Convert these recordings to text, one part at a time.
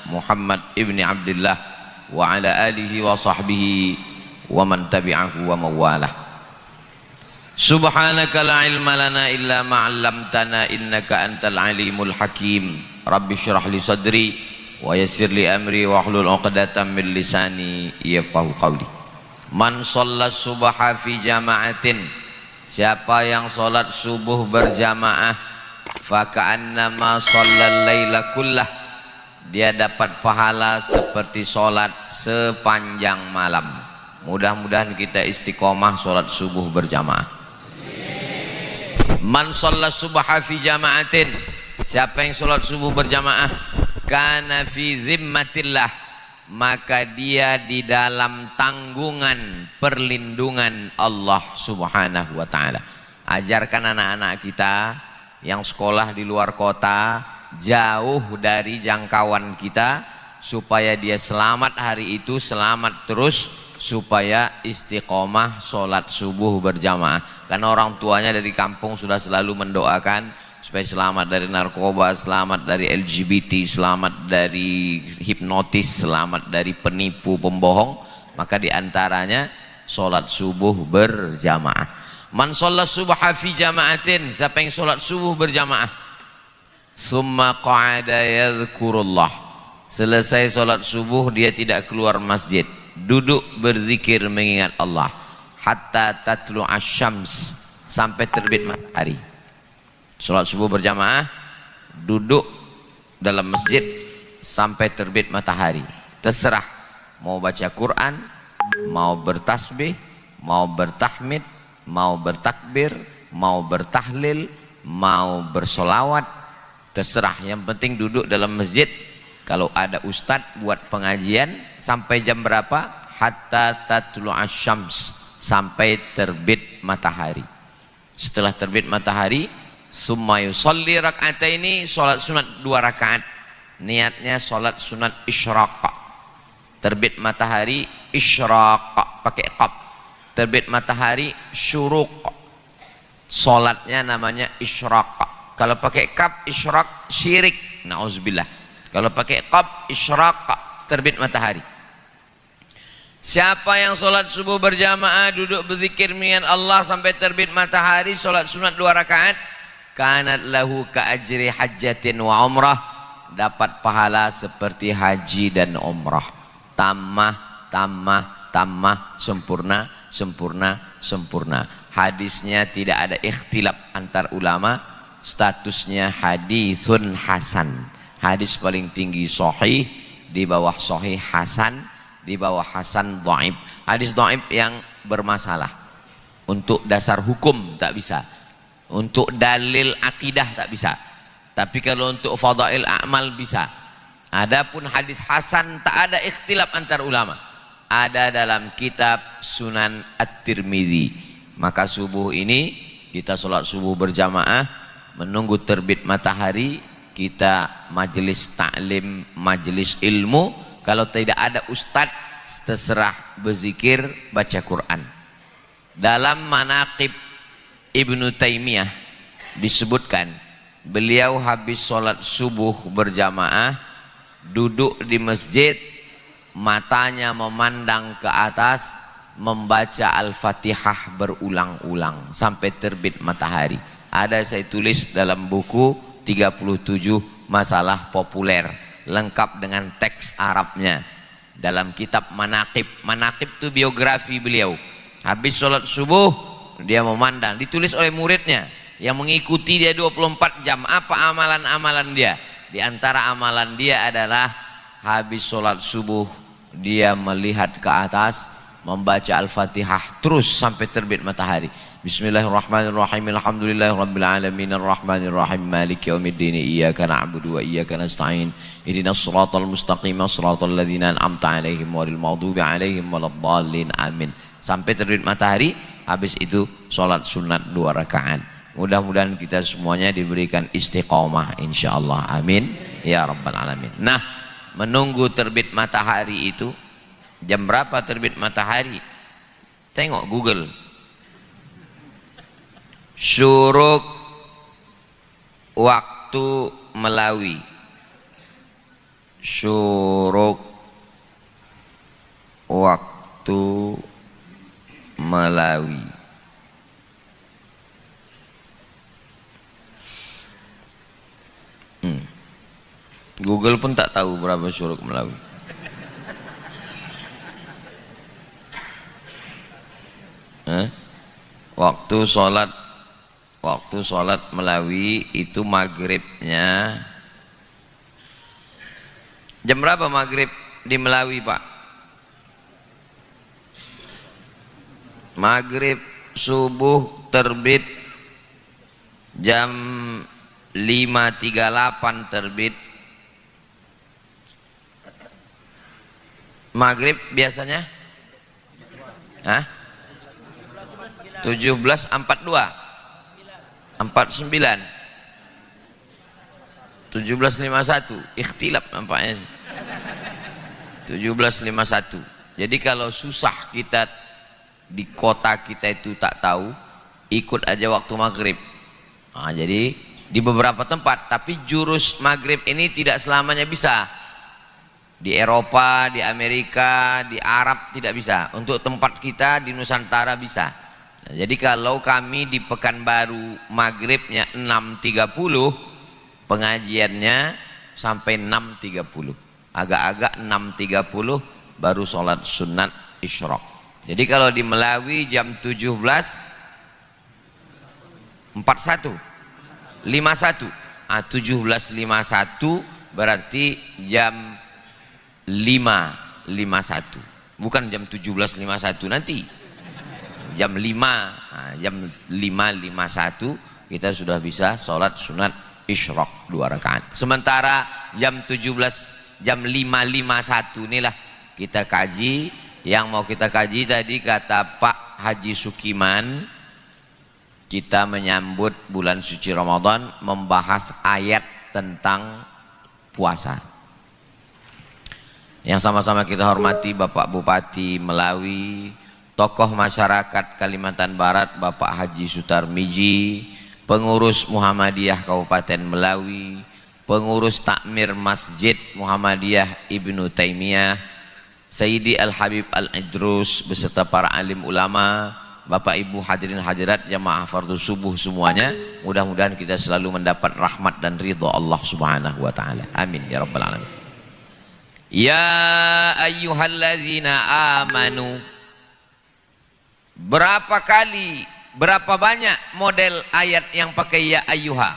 Muhammad ibni Abdullah wa ala alihi wa sahbihi wa man tabi'ahu wa mawalah. Subhanaka la ilma lana illa ma 'allamtana innaka antal alimul hakim. Rabbi shrah li sadri wa yassir li amri wa hlul 'uqdatam min lisani yafqahu qawli. Man shalla subha fi jama'atin, siapa yang salat subuh berjamaah, fa ka'annama shallal laila kullah, dia dapat pahala seperti sholat sepanjang malam. Mudah-mudahan kita istiqomah sholat subuh berjamaah. Man shalla subha fi jama'atin, siapa yang sholat subuh berjamaah, kana fi zimmatillah, maka dia di dalam tanggungan perlindungan Allah subhanahu wa ta'ala. Ajarkan anak-anak kita yang sekolah di luar kota, jauh dari jangkauan kita, supaya dia selamat hari itu, selamat terus, supaya istiqomah sholat subuh berjamaah. Karena orang tuanya dari kampung sudah selalu mendoakan supaya selamat dari narkoba, selamat dari LGBT, selamat dari hipnotis, selamat dari penipu pembohong. Maka diantaranya sholat subuh berjamaah. Man sholat subha fi jama'atin, siapa yang sholat subuh berjamaah, summa qa'ada yadhkurullah, selesai sholat subuh dia tidak keluar masjid, duduk berzikir mengingat Allah, hatta tatlu asyams, sampai terbit matahari. Sholat subuh berjamaah, duduk dalam masjid sampai terbit matahari. Terserah mau baca Quran, mau bertasbih, mau bertahmid, mau bertakbir, mau bertahlil, mau bersolawat, terserah, yang penting duduk dalam masjid. Kalau ada ustadz buat pengajian sampai jam berapa? Hatta tatlu asyams, sampai terbit matahari. Setelah terbit matahari, summa yusalli rak'ataini, sholat sunat 2 rakaat. Niatnya sholat sunat isyraq. Terbit matahari isyraq pakai qaf. Terbit matahari syuruq, sholatnya namanya isyraq. Kalau pakai kaf isyraq syirik, na'udzubillah. Kalau pakai kaf isyraq terbit matahari. Siapa yang sholat subuh berjamaah, duduk berzikir mengingat Allah sampai terbit matahari, sholat sunat 2 rakaat, kanat lahu ka ajri hajjatin wa umrah, dapat pahala seperti haji dan umrah. Tamah, tamah, tamah, sempurna, sempurna, sempurna. Hadisnya tidak ada ikhtilaf antar ulama, statusnya hadithun hasan. Hadis paling tinggi sahih, di bawah sahih hasan, di bawah hasan dhaif. Hadis dhaif yang bermasalah. Untuk dasar hukum tak bisa, untuk dalil akidah tak bisa, tapi kalau untuk fadail a'mal bisa. Adapun hadis hasan tak ada ikhtilaf antar ulama, ada dalam kitab Sunan At-Tirmidzi. Maka subuh ini kita sholat subuh berjamaah, menunggu terbit matahari, kita majelis taklim, majelis ilmu. Kalau tidak ada ustadz, terserah berzikir, baca Quran. Dalam manaqib Ibnu Taimiyah disebutkan, beliau habis sholat subuh berjamaah, duduk di masjid, matanya memandang ke atas, membaca Al-Fatihah berulang-ulang sampai terbit matahari. Ada saya tulis dalam buku 37 masalah populer, lengkap dengan teks Arabnya, dalam kitab Manaqib. Manaqib itu biografi beliau. Habis sholat subuh dia memandang, ditulis oleh muridnya yang mengikuti dia 24 jam. Apa amalan-amalan dia? Di antara amalan dia adalah habis sholat subuh dia melihat ke atas, membaca Al-Fatihah terus sampai terbit matahari. Bismillahirrahmanirrahim. Alhamdulillahirabbil alamin arrahmanirrahim maliki yaumiddin iyyaka na'budu wa iyyaka nasta'in ihdinas siratal mustaqim siratal ladzina an'amta 'alaihim ghairil maghdubi 'alaihim waladdallin. Amin. Sampai terbit matahari. Habis itu sholat sunat 2 rakaat. Mudah-mudahan kita semuanya diberikan istiqomah insyaallah. Amin ya rabbal alamin. Nah, menunggu terbit matahari itu, jam berapa terbit matahari? Tengok Google. Syuruk waktu Melawi. syuruk waktu Malawi. Google pun tak tahu berapa syuruk Malawi. Waktu sholat Malawi itu maghribnya jam berapa maghrib di Malawi, Pak? Maghrib subuh terbit jam 5.38 terbit. Maghrib biasanya 17.42 49 17.51 ikhtilaf nampaknya 17.51. Jadi kalau susah kita di kota kita itu tak tahu, ikut aja waktu maghrib. Jadi di beberapa tempat, tapi jurus maghrib ini tidak selamanya bisa. Di Eropa, di Amerika, di Arab tidak bisa. Untuk tempat kita di Nusantara bisa. Jadi kalau kami di Pekanbaru maghribnya 6.30, pengajiannya sampai 6.30. Agak-agak 6.30 baru sholat sunat isyraq. Jadi kalau di Melawi jam 17.41 17.51 berarti jam 5.51, bukan jam 17.51 nanti jam 5, jam 5.51 kita sudah bisa sholat sunat isyraq 2 rakaat. Sementara jam 5.51 inilah kita kaji. Yang mau kita kaji tadi kata Pak Haji Sukiman, kita menyambut bulan suci Ramadan, membahas ayat tentang puasa. Yang sama-sama kita hormati Bapak Bupati Melawi, tokoh masyarakat Kalimantan Barat Bapak Haji Sutarmiji, pengurus Muhammadiyah Kabupaten Melawi, pengurus takmir Masjid Muhammadiyah Ibnu Taimiyah, Sayyidi Al-Habib Al-Idrus beserta para alim ulama, Bapak Ibu hadirin hadirat jamaah fardhu subuh semuanya, mudah-mudahan kita selalu mendapat rahmat dan ridha Allah Subhanahu wa taala. Amin ya rabbal alamin. Ya ayyuhalladzina amanu. Berapa banyak model ayat yang pakai ya ayyuha?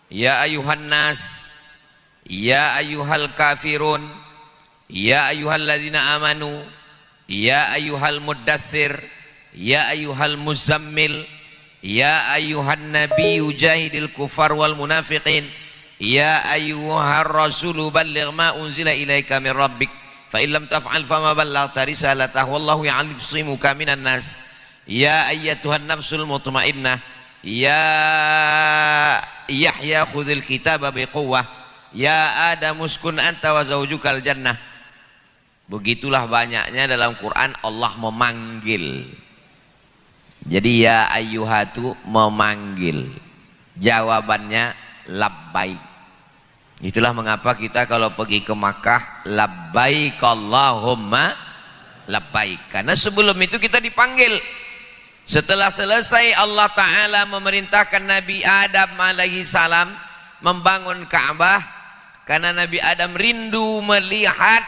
Ya ayyuhan nas, ya ayyuhal kafirun, ya ayyuhalladzina amanu, ya ayyuhal muddatsir, ya ayyuhal muzammil, ya ayyuhan nabiyyu jahidil kufar wal munafiqin, ya ayyuhar rasulu balligh ma unzila ilaika min rabbik fa illam taf'al fama ballaghta risalatahu wallahu ya'lamuka minan nas, ya ayyatuhan nafsul mutmainnah, ya Yahya khudhil kitaba biquwwah, ya Adam uskun anta wa zawjukal jannah. Begitulah banyaknya dalam Quran Allah memanggil. Jadi ya ayyuhatu memanggil, jawabannya labbaik. Itulah mengapa kita kalau pergi ke Makkah labbaik Allahumma labbaik, karena sebelum itu kita dipanggil. Setelah selesai Allah Ta'ala memerintahkan Nabi Adam alaihi salam membangun Ka'bah, karena Nabi Adam rindu melihat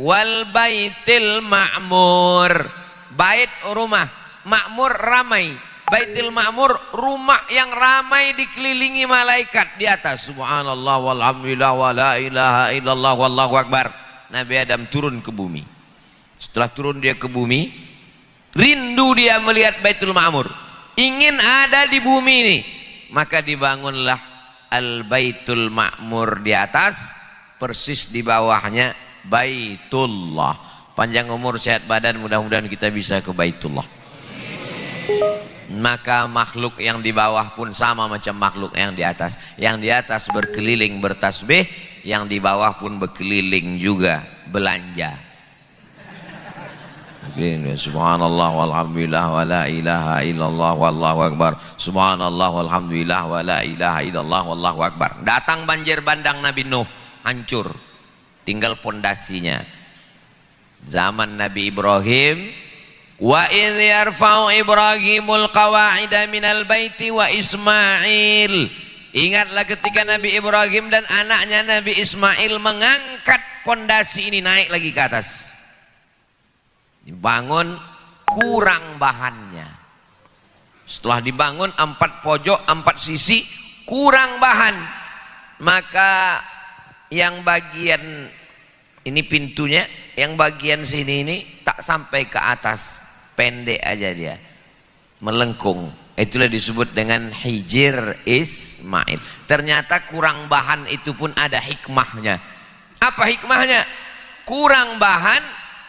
wal baitil ma'mur, bait rumah makmur ramai, baitil ma'mur rumah yang ramai dikelilingi malaikat di atas. Subhanallah walhamdulillah wa la ilaha illallah wallahu akbar. Nabi Adam turun ke bumi. Setelah turun dia ke bumi, rindu dia melihat baitul ma'mur, ingin ada di bumi ini, maka dibangunlah al baitul ma'mur di atas, persis di bawahnya Baitullah. Panjang umur sehat badan, mudah-mudahan kita bisa ke Baitullah. Maka makhluk yang di bawah pun sama macam makhluk yang di atas. Yang di atas berkeliling bertasbih, yang di bawah pun berkeliling juga belanja. Subhanallah walhamdulillah wa la ilaha illallah wallahu akbar. Subhanallah walhamdulillah wa la ilaha illallah wallahu akbar. Datang banjir bandang Nabi Nuh, hancur. tinggal pondasinya. Zaman Nabi Ibrahim, wa idh yarfa'u Ibrahimul qawa'ida minal baiti wa Ismail. Ingatlah ketika Nabi Ibrahim dan anaknya Nabi Ismail mengangkat pondasi ini naik lagi ke atas. Dibangun, kurang bahannya. Setelah dibangun 4 pojok 4 sisi, kurang bahan, maka yang bagian ini pintunya, yang bagian sini ini tak sampai ke atas, pendek aja dia, melengkung. Itulah disebut dengan hijir Ismail. Ternyata kurang bahan itu pun ada hikmahnya. Apa hikmahnya? Kurang bahan,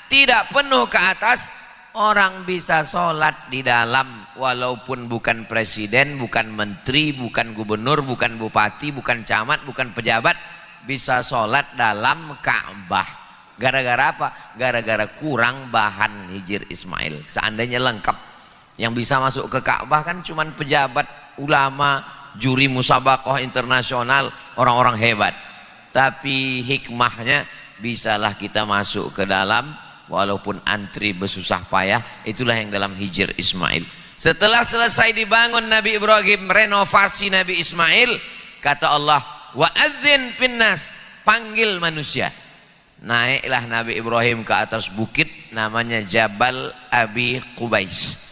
tidak penuh ke atas, orang bisa sholat di dalam, walaupun bukan presiden, bukan menteri, bukan gubernur, bukan bupati, bukan camat, bukan pejabat, bisa sholat dalam Ka'bah. Gara-gara apa? Gara-gara kurang bahan hijir Ismail. Seandainya lengkap, yang bisa masuk ke Ka'bah kan cuman pejabat, ulama, juri musabaqah internasional, orang-orang hebat. Tapi hikmahnya, bisalah kita masuk ke dalam walaupun antri bersusah payah. Itulah yang dalam hijir Ismail. Setelah selesai dibangun Nabi Ibrahim, renovasi Nabi Ismail, kata Allah, wa adzin finnas, panggil manusia. Naiklah Nabi Ibrahim ke atas bukit namanya Jabal Abi Qubais,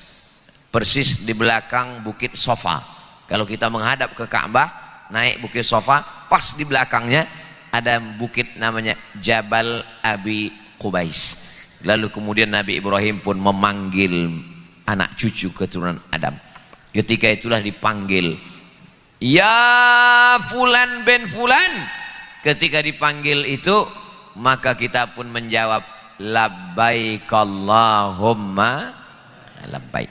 persis di belakang bukit Sofa. Kalau kita menghadap ke Ka'bah, naik bukit Sofa, pas di belakangnya ada bukit namanya Jabal Abi Qubais. Lalu kemudian Nabi Ibrahim pun memanggil anak cucu keturunan Adam. Ketika itulah dipanggil, ya fulan bin fulan. Ketika dipanggil itu, maka kita pun menjawab, labbaik Allahumma labbaik.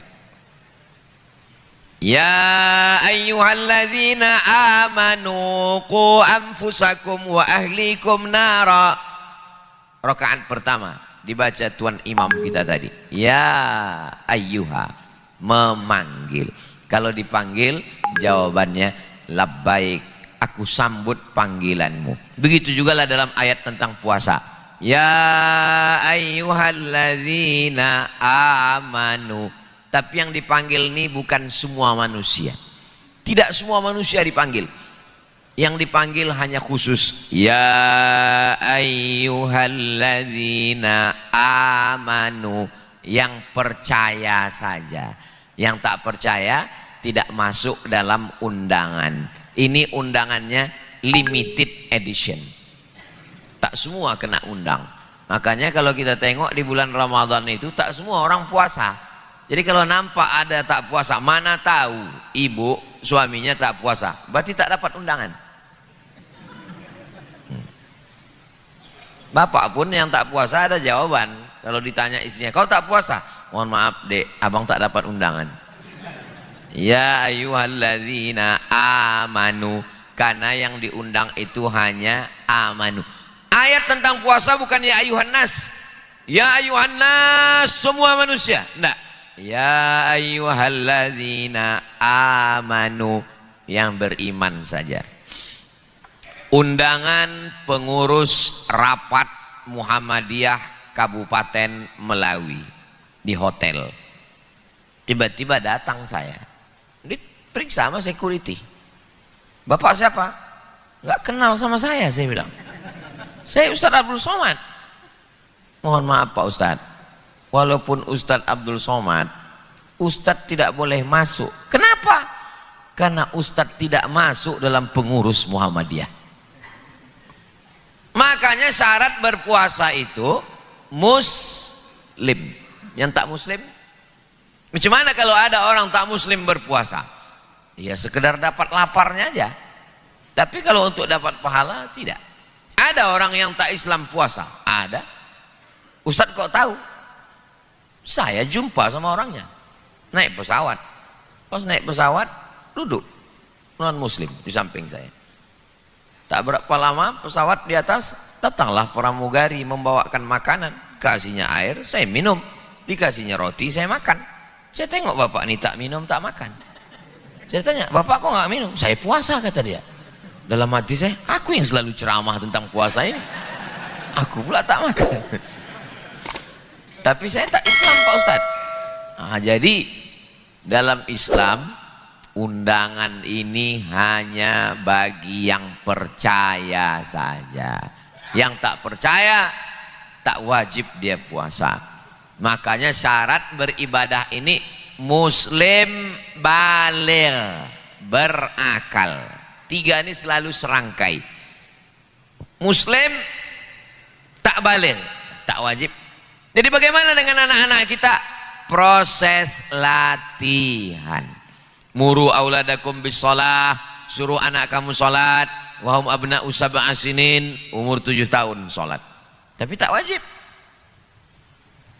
Ya ayyuhalladzina amanu qu anfusakum wa ahlikum nara. Rakaat pertama dibaca tuan imam kita tadi, ya ayyuha, memanggil. Kalau dipanggil, jawabannya labbaik, aku sambut panggilanmu. Begitu juga lah dalam ayat tentang puasa, ya ayyuhalladzina amanu. Tapi yang dipanggil ini bukan semua manusia. Tidak semua manusia dipanggil. Yang dipanggil hanya khusus, ya ayyuhalladzina amanu, yang percaya saja. Yang tak percaya tidak masuk dalam undangan. Ini undangannya limited edition. Tak semua kena undang. Makanya kalau kita tengok di bulan Ramadan itu tak semua orang puasa. Jadi kalau nampak ada tak puasa, mana tahu ibu suaminya tak puasa, berarti tak dapat undangan. Bapak pun yang tak puasa ada jawaban. Kalau ditanya istrinya, kau tak puasa? Mohon maaf dek, abang tak dapat undangan. Ya ayyuhalladzina amanu, karena yang diundang itu hanya amanu. Ayat tentang puasa bukan ya ayyuhan nas. Ya ayyuhan nas, semua manusia. Enggak. Ya ayyuhalladzina amanu, yang beriman saja. Undangan pengurus rapat Muhammadiyah Kabupaten Melawi di hotel. Tiba-tiba datang saya, diperiksa sama security. Bapak siapa? Nggak kenal sama saya bilang. Saya Ustadz Abdul Somad. Mohon maaf Pak Ustadz, walaupun Ustadz Abdul Somad, Ustadz tidak boleh masuk. Kenapa? Karena Ustadz tidak masuk dalam pengurus Muhammadiyah. Makanya syarat berpuasa itu muslim. Yang tak muslim, macam mana kalau ada orang tak muslim berpuasa? Ya sekedar dapat laparnya aja. Tapi kalau untuk dapat pahala, tidak. Ada orang yang tak Islam puasa? Ada. Ustadz kok tahu? Saya jumpa sama orangnya, naik pesawat. Pas naik pesawat, duduk non muslim di samping saya. Tak berapa lama pesawat di atas, datanglah pramugari membawakan makanan. Kasihnya air, saya minum. Dikasihnya roti, saya makan. Saya tengok bapak ini tak minum, tak makan. Saya tanya, bapak kok nggak minum? Saya puasa, kata dia. Dalam hati saya, aku yang selalu ceramah tentang puasa ini. Aku pula tak makan. Tapi saya tak Islam Pak Ustadz. Nah, jadi dalam Islam undangan ini hanya bagi yang percaya saja. Yang tak percaya tak wajib dia puasa. Makanya syarat beribadah ini muslim baligh, berakal. 3 ini selalu serangkai. Muslim tak baligh, tak wajib. Jadi bagaimana dengan anak-anak kita? Proses latihan. Muru auladakum bisolah, suruh anak kamu sholat. Wahum abna'u sab'a sinin, umur 7 tahun sholat. Tapi tak wajib.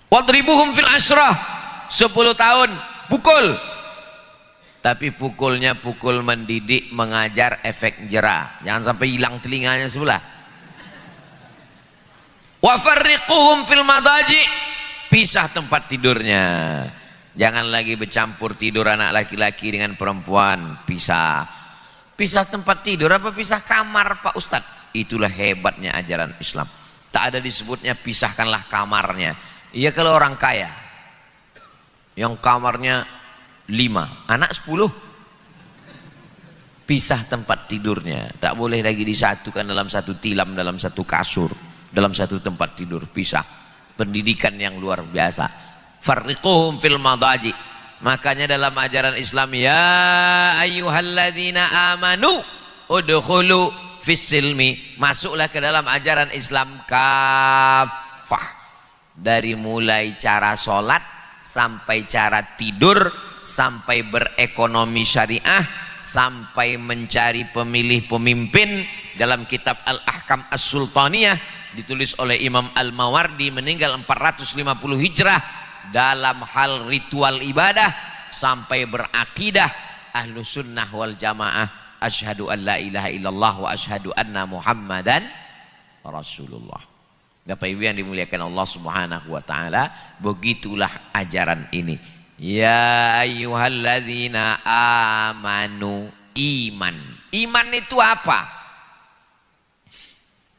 Wadribuhum fil ashrah, 10 tahun pukul. Tapi pukulnya pukul mendidik, mengajar, efek jerah. Jangan sampai hilang telinganya sebelah. Wa farriquhum fil madaji, pisah tempat tidurnya. Jangan lagi bercampur tidur anak laki-laki dengan perempuan, pisah. Pisah tempat tidur apa pisah kamar Pak Ustadz? Itulah hebatnya ajaran Islam. Tak ada disebutnya pisahkanlah kamarnya. Iya kalau orang kaya yang kamarnya 5, anak 10, pisah tempat tidurnya. Tak boleh lagi disatukan dalam satu tilam, dalam satu kasur, dalam satu tempat tidur, pisah. Pendidikan yang luar biasa. Farriquhum fil madaji. Makanya dalam ajaran Islam, ya ayyuhalladzina amanu udkhulu fis silmi, masuklah ke dalam ajaran Islam kafah. Dari mulai cara sholat sampai cara tidur, sampai berekonomi syariah, sampai mencari pemilih pemimpin. Dalam kitab Al-Ahkam As-Sultaniyah ditulis oleh Imam Al-Mawardi, meninggal 450 Hijrah. Dalam hal ritual ibadah sampai berakidah ahlu sunnah wal jamaah, asyhadu an la ilaha illallah wa asyhadu anna muhammadan rasulullah. Bapak Ibu yang dimuliakan Allah subhanahu wa ta'ala, begitulah ajaran ini. Ya ayyuhalladzina amanu, iman. Iman itu apa?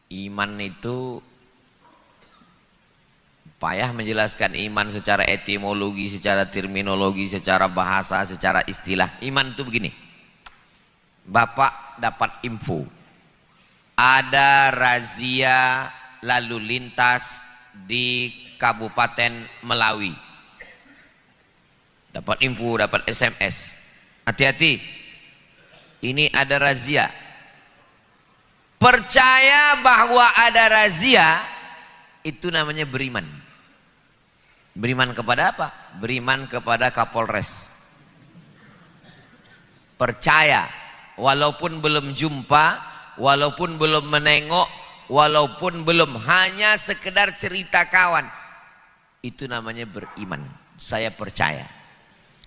Iman itu payah menjelaskan iman secara etimologi, secara terminologi, secara bahasa, secara istilah. Iman itu begini. Bapak dapat info ada razia lalu lintas di Kabupaten Melawi. Dapat info, dapat SMS. Hati-hati, ini ada razia. Percaya bahwa ada razia, itu namanya beriman. Beriman kepada apa? Beriman kepada Kapolres. Percaya, walaupun belum jumpa, walaupun belum menengok, walaupun belum, hanya sekedar cerita kawan. Itu namanya beriman. Saya percaya.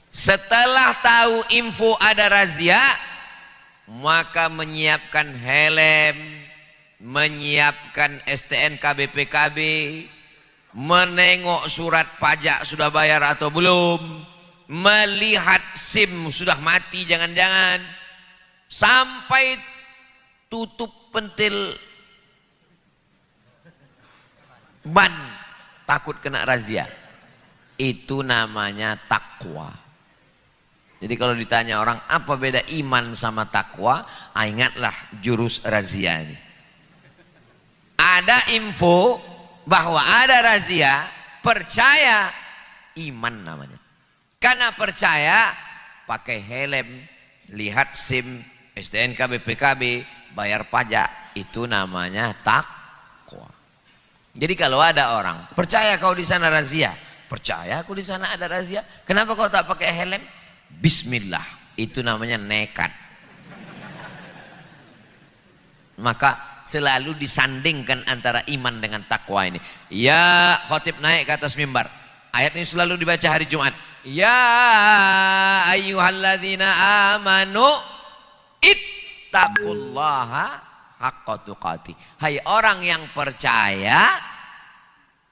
Setelah tahu info ada razia, maka menyiapkan helm, menyiapkan STNK BPKB, menengok surat pajak sudah bayar atau belum, melihat SIM sudah mati jangan-jangan, sampai tutup pentil ban takut kena razia. Itu namanya takwa. Jadi kalau ditanya orang apa beda iman sama takwa, ingatlah jurus razia ini. Ada info bahwa ada razia, percaya, iman namanya. Karena percaya, pakai helm, lihat SIM, STNK BPKB, bayar pajak, itu namanya takwa. Jadi kalau ada orang percaya kau di sana razia, percaya aku di sana ada razia, kenapa kau tak pakai helm? Bismillah, itu namanya nekat. Maka selalu disandingkan antara iman dengan takwa ini. Ya, khotib naik ke atas mimbar, ayat ini selalu dibaca hari Jumat. Ya ayyuhalladzina amanu ittaqullaha haqqa tuqatih. Hai orang yang percaya,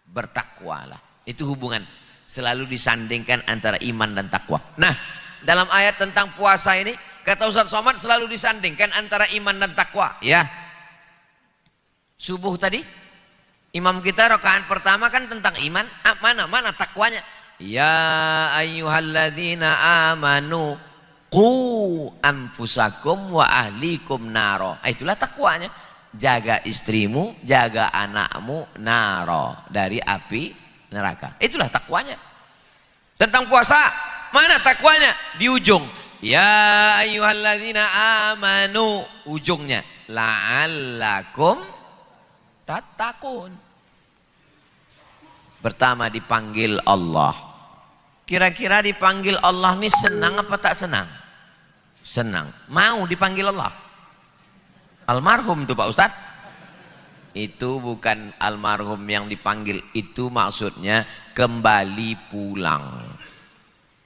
bertakwalah. Itu hubungan, selalu disandingkan antara iman dan takwa. Nah, dalam ayat tentang puasa ini, kata Ustaz Somad, selalu disandingkan antara iman dan takwa. Ya, subuh tadi Imam kita rakaat pertama kan tentang iman, mana takwanya? Ya ayyuhalladzina amanu qu anfusakum wa ahlikum naro. Itulah takwanya. Jaga istrimu, jaga anakmu naro, dari api neraka. Itulah takwanya. Tentang puasa, mana takwanya? Di ujung. Ya ayyuhalladzina amanu, ujungnya la'allakum tattaqun. Pertama dipanggil Allah. Kira-kira dipanggil Allah ini senang apa tak senang? Senang. Mau dipanggil Allah. Almarhum tuh Pak Ustadz. Itu bukan almarhum yang dipanggil, itu maksudnya kembali pulang.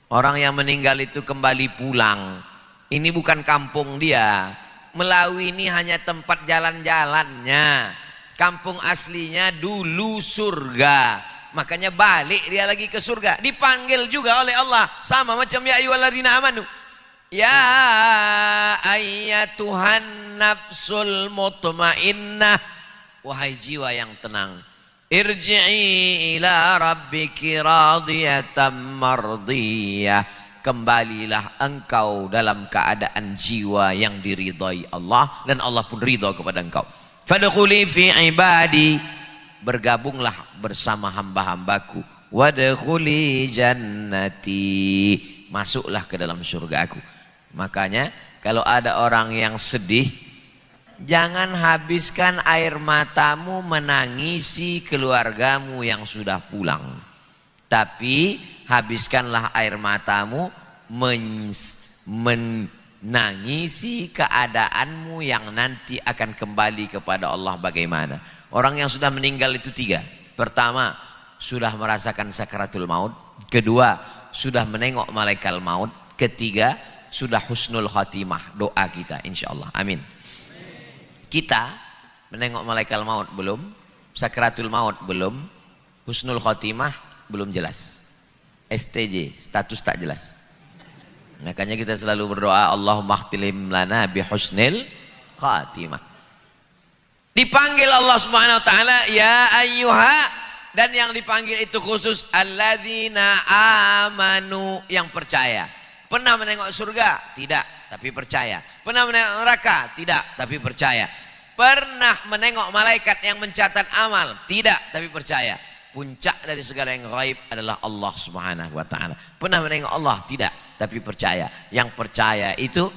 Orang yang meninggal itu kembali pulang. Ini bukan kampung dia. Melawi ini hanya tempat jalan-jalannya. Kampung aslinya dulu surga. Makanya balik dia lagi ke surga. Dipanggil juga oleh Allah. Sama macam ya ayyuhalladzina amanu. Ya ayyatuhan nafsul mutmainnah. Wahai jiwa yang tenang. Irji'i ila rabbiki radiyatan mardiyah. Kembalilah engkau dalam keadaan jiwa yang diridhai Allah. Dan Allah pun ridha kepada engkau. Fadkhuli fi ibadi. Bergabunglah bersama hamba-hambaku. Wadkhuli jannati. Masuklah ke dalam surgaku. Makanya kalau ada orang yang sedih, jangan habiskan air matamu menangisi keluargamu yang sudah pulang. Tapi habiskanlah air matamu menangisi keadaanmu yang nanti akan kembali kepada Allah bagaimana. Orang yang sudah meninggal itu tiga. Pertama, sudah merasakan sakaratul maut. Kedua, sudah menengok malaikat maut. Ketiga, sudah husnul khatimah. Doa kita insyaallah. Amin. Kita menengok malaikat maut belum, sakratul maut belum, husnul khatimah belum jelas. STJ, status tak jelas. Makanya kita selalu berdoa, Allahumma khtilim lana bi husnil khatimah. Dipanggil Allah Subhanahu wa taala ya ayyuha, dan yang dipanggil itu khusus alladzina amanu, yang percaya. Pernah menengok surga? Tidak, tapi percaya. Pernah menengok neraka? Tidak, tapi percaya. Pernah menengok malaikat yang mencatat amal? Tidak, tapi percaya. Puncak dari segala yang gaib adalah Allah Subhanahu wa taala. Pernah menengok Allah? Tidak, tapi percaya. Yang percaya itu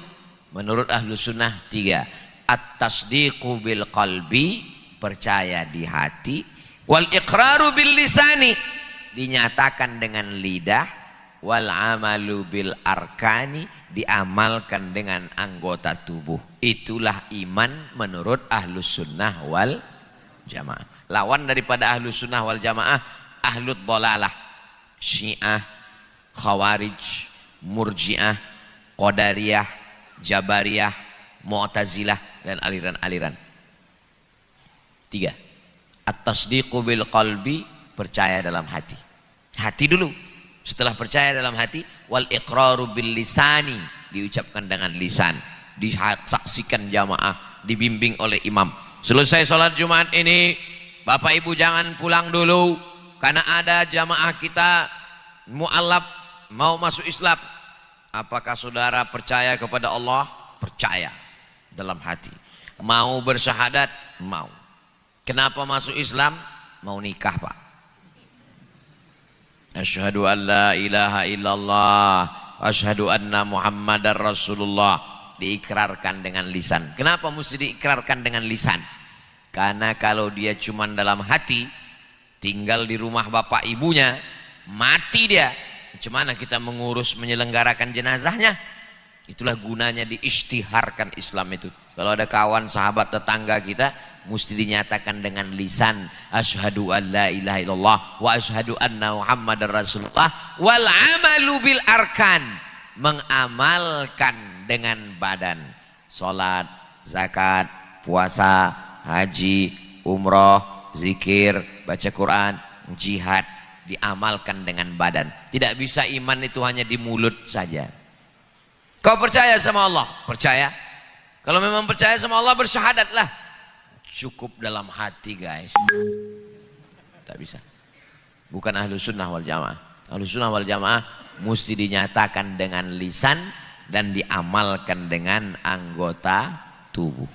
menurut ahlu sunnah tiga. At-tasdiqu bil qalbi, percaya di hati. Wal iqraru bil lisani, dinyatakan dengan lidah. Wal amalu bil arkani, diamalkan dengan anggota tubuh. Itulah iman menurut ahlus sunnah wal jamaah. Lawan daripada ahlus sunnah wal jamaah ahlud dhalalah, Syiah, Khawarij, Murji'ah, Qadariyah, Jabariyah, Mu'tazilah, dan aliran-aliran. Tiga. At-tasdiqu bil qalbi, percaya dalam hati. Hati dulu. Setelah percaya dalam hati, wal iqraru bil lisani, diucapkan dengan lisan, disaksikan jamaah, dibimbing oleh imam. Selesai sholat Jumat ini, Bapak Ibu jangan pulang dulu, karena ada jamaah kita mu'alaf mau masuk Islam. Apakah saudara percaya kepada Allah? Percaya dalam hati. Mau bersyahadat? Mau. Kenapa masuk Islam? Mau nikah Pak. Asyhadu an la ilaha illallah, asyhadu anna Muhammadar Rasulullah, diikrarkan dengan lisan. Kenapa mesti diikrarkan dengan lisan? Karena kalau dia cuma dalam hati, tinggal di rumah bapak ibunya, mati dia, bagaimana kita mengurus menyelenggarakan jenazahnya? Itulah gunanya diisytiharkan Islam itu. Kalau ada kawan, sahabat, tetangga kita, mesti dinyatakan dengan lisan, asyhadu an la ilaha illallah wa asyhadu anna Muhammadar Rasulullah. Wal amalu bil arkan, mengamalkan dengan badan. Salat, zakat, puasa, haji, umroh, zikir, baca Quran, jihad, diamalkan dengan badan. Tidak bisa iman itu hanya di mulut saja. Kau percaya sama Allah? Percaya. Kalau memang percaya sama Allah, bersyahadatlah. Cukup dalam hati guys. tak bisa. Bukan ahlu sunnah wal jamaah. Ahlu sunnah wal jamaah mesti dinyatakan dengan lisan dan diamalkan dengan anggota tubuh.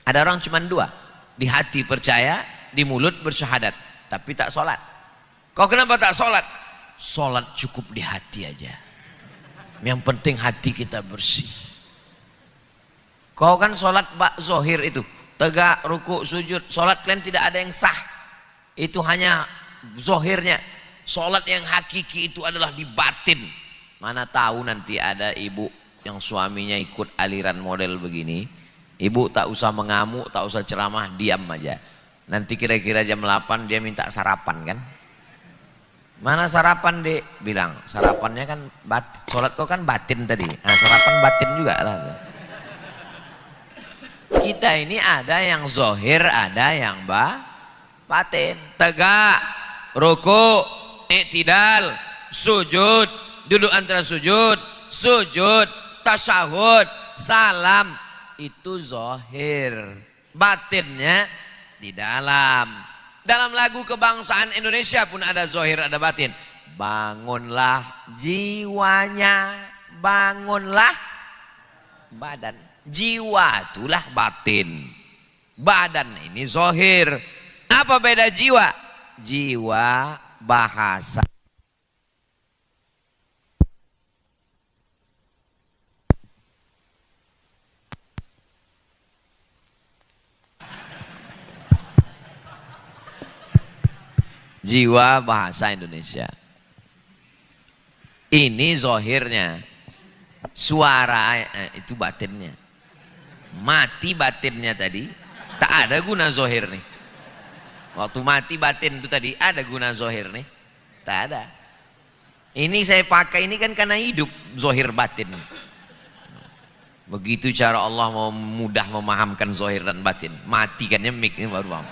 Ada orang cuma dua, di hati percaya, di mulut bersyahadat, tapi tak sholat. Kau kenapa tak sholat? Sholat cukup di hati aja. Yang penting hati kita bersih. Kau kan sholat zohir itu, tegak, ruku, sujud. Sholat kalian tidak ada yang sah. Itu hanya zohirnya. Sholat yang hakiki itu adalah di batin. Mana tahu nanti ada ibu yang suaminya ikut aliran model begini. Ibu tak usah mengamuk, tak usah ceramah, diam aja. Nanti kira-kira jam 8 dia minta sarapan kan. Mana sarapan dek? Bilang sarapannya kan sholat kau kan batin tadi. Nah, sarapan batin juga lah. Kita ini ada yang zohir, ada yang batin. Tegak, ruku, i'tidal, sujud, duduk antara sujud, tasyahud, salam. Itu zohir. Batinnya di dalam. Dalam lagu kebangsaan Indonesia pun ada zohir, ada batin. Bangunlah jiwanya, bangunlah badan. Jiwa itulah batin, badan ini zohir. Apa beda jiwa? Jiwa bahasa. Jiwa bahasa Indonesia. Ini zohirnya. Suara itu batinnya. Mati batinnya tadi, tak ada guna zohir nih. Waktu mati batin itu tadi, ada guna zohir nih? Tak ada. Ini saya pakai ini kan karena hidup zohir batin. Begitu cara Allah mau mudah memahamkan zohir dan batin. Matikannya mic ini baru paham.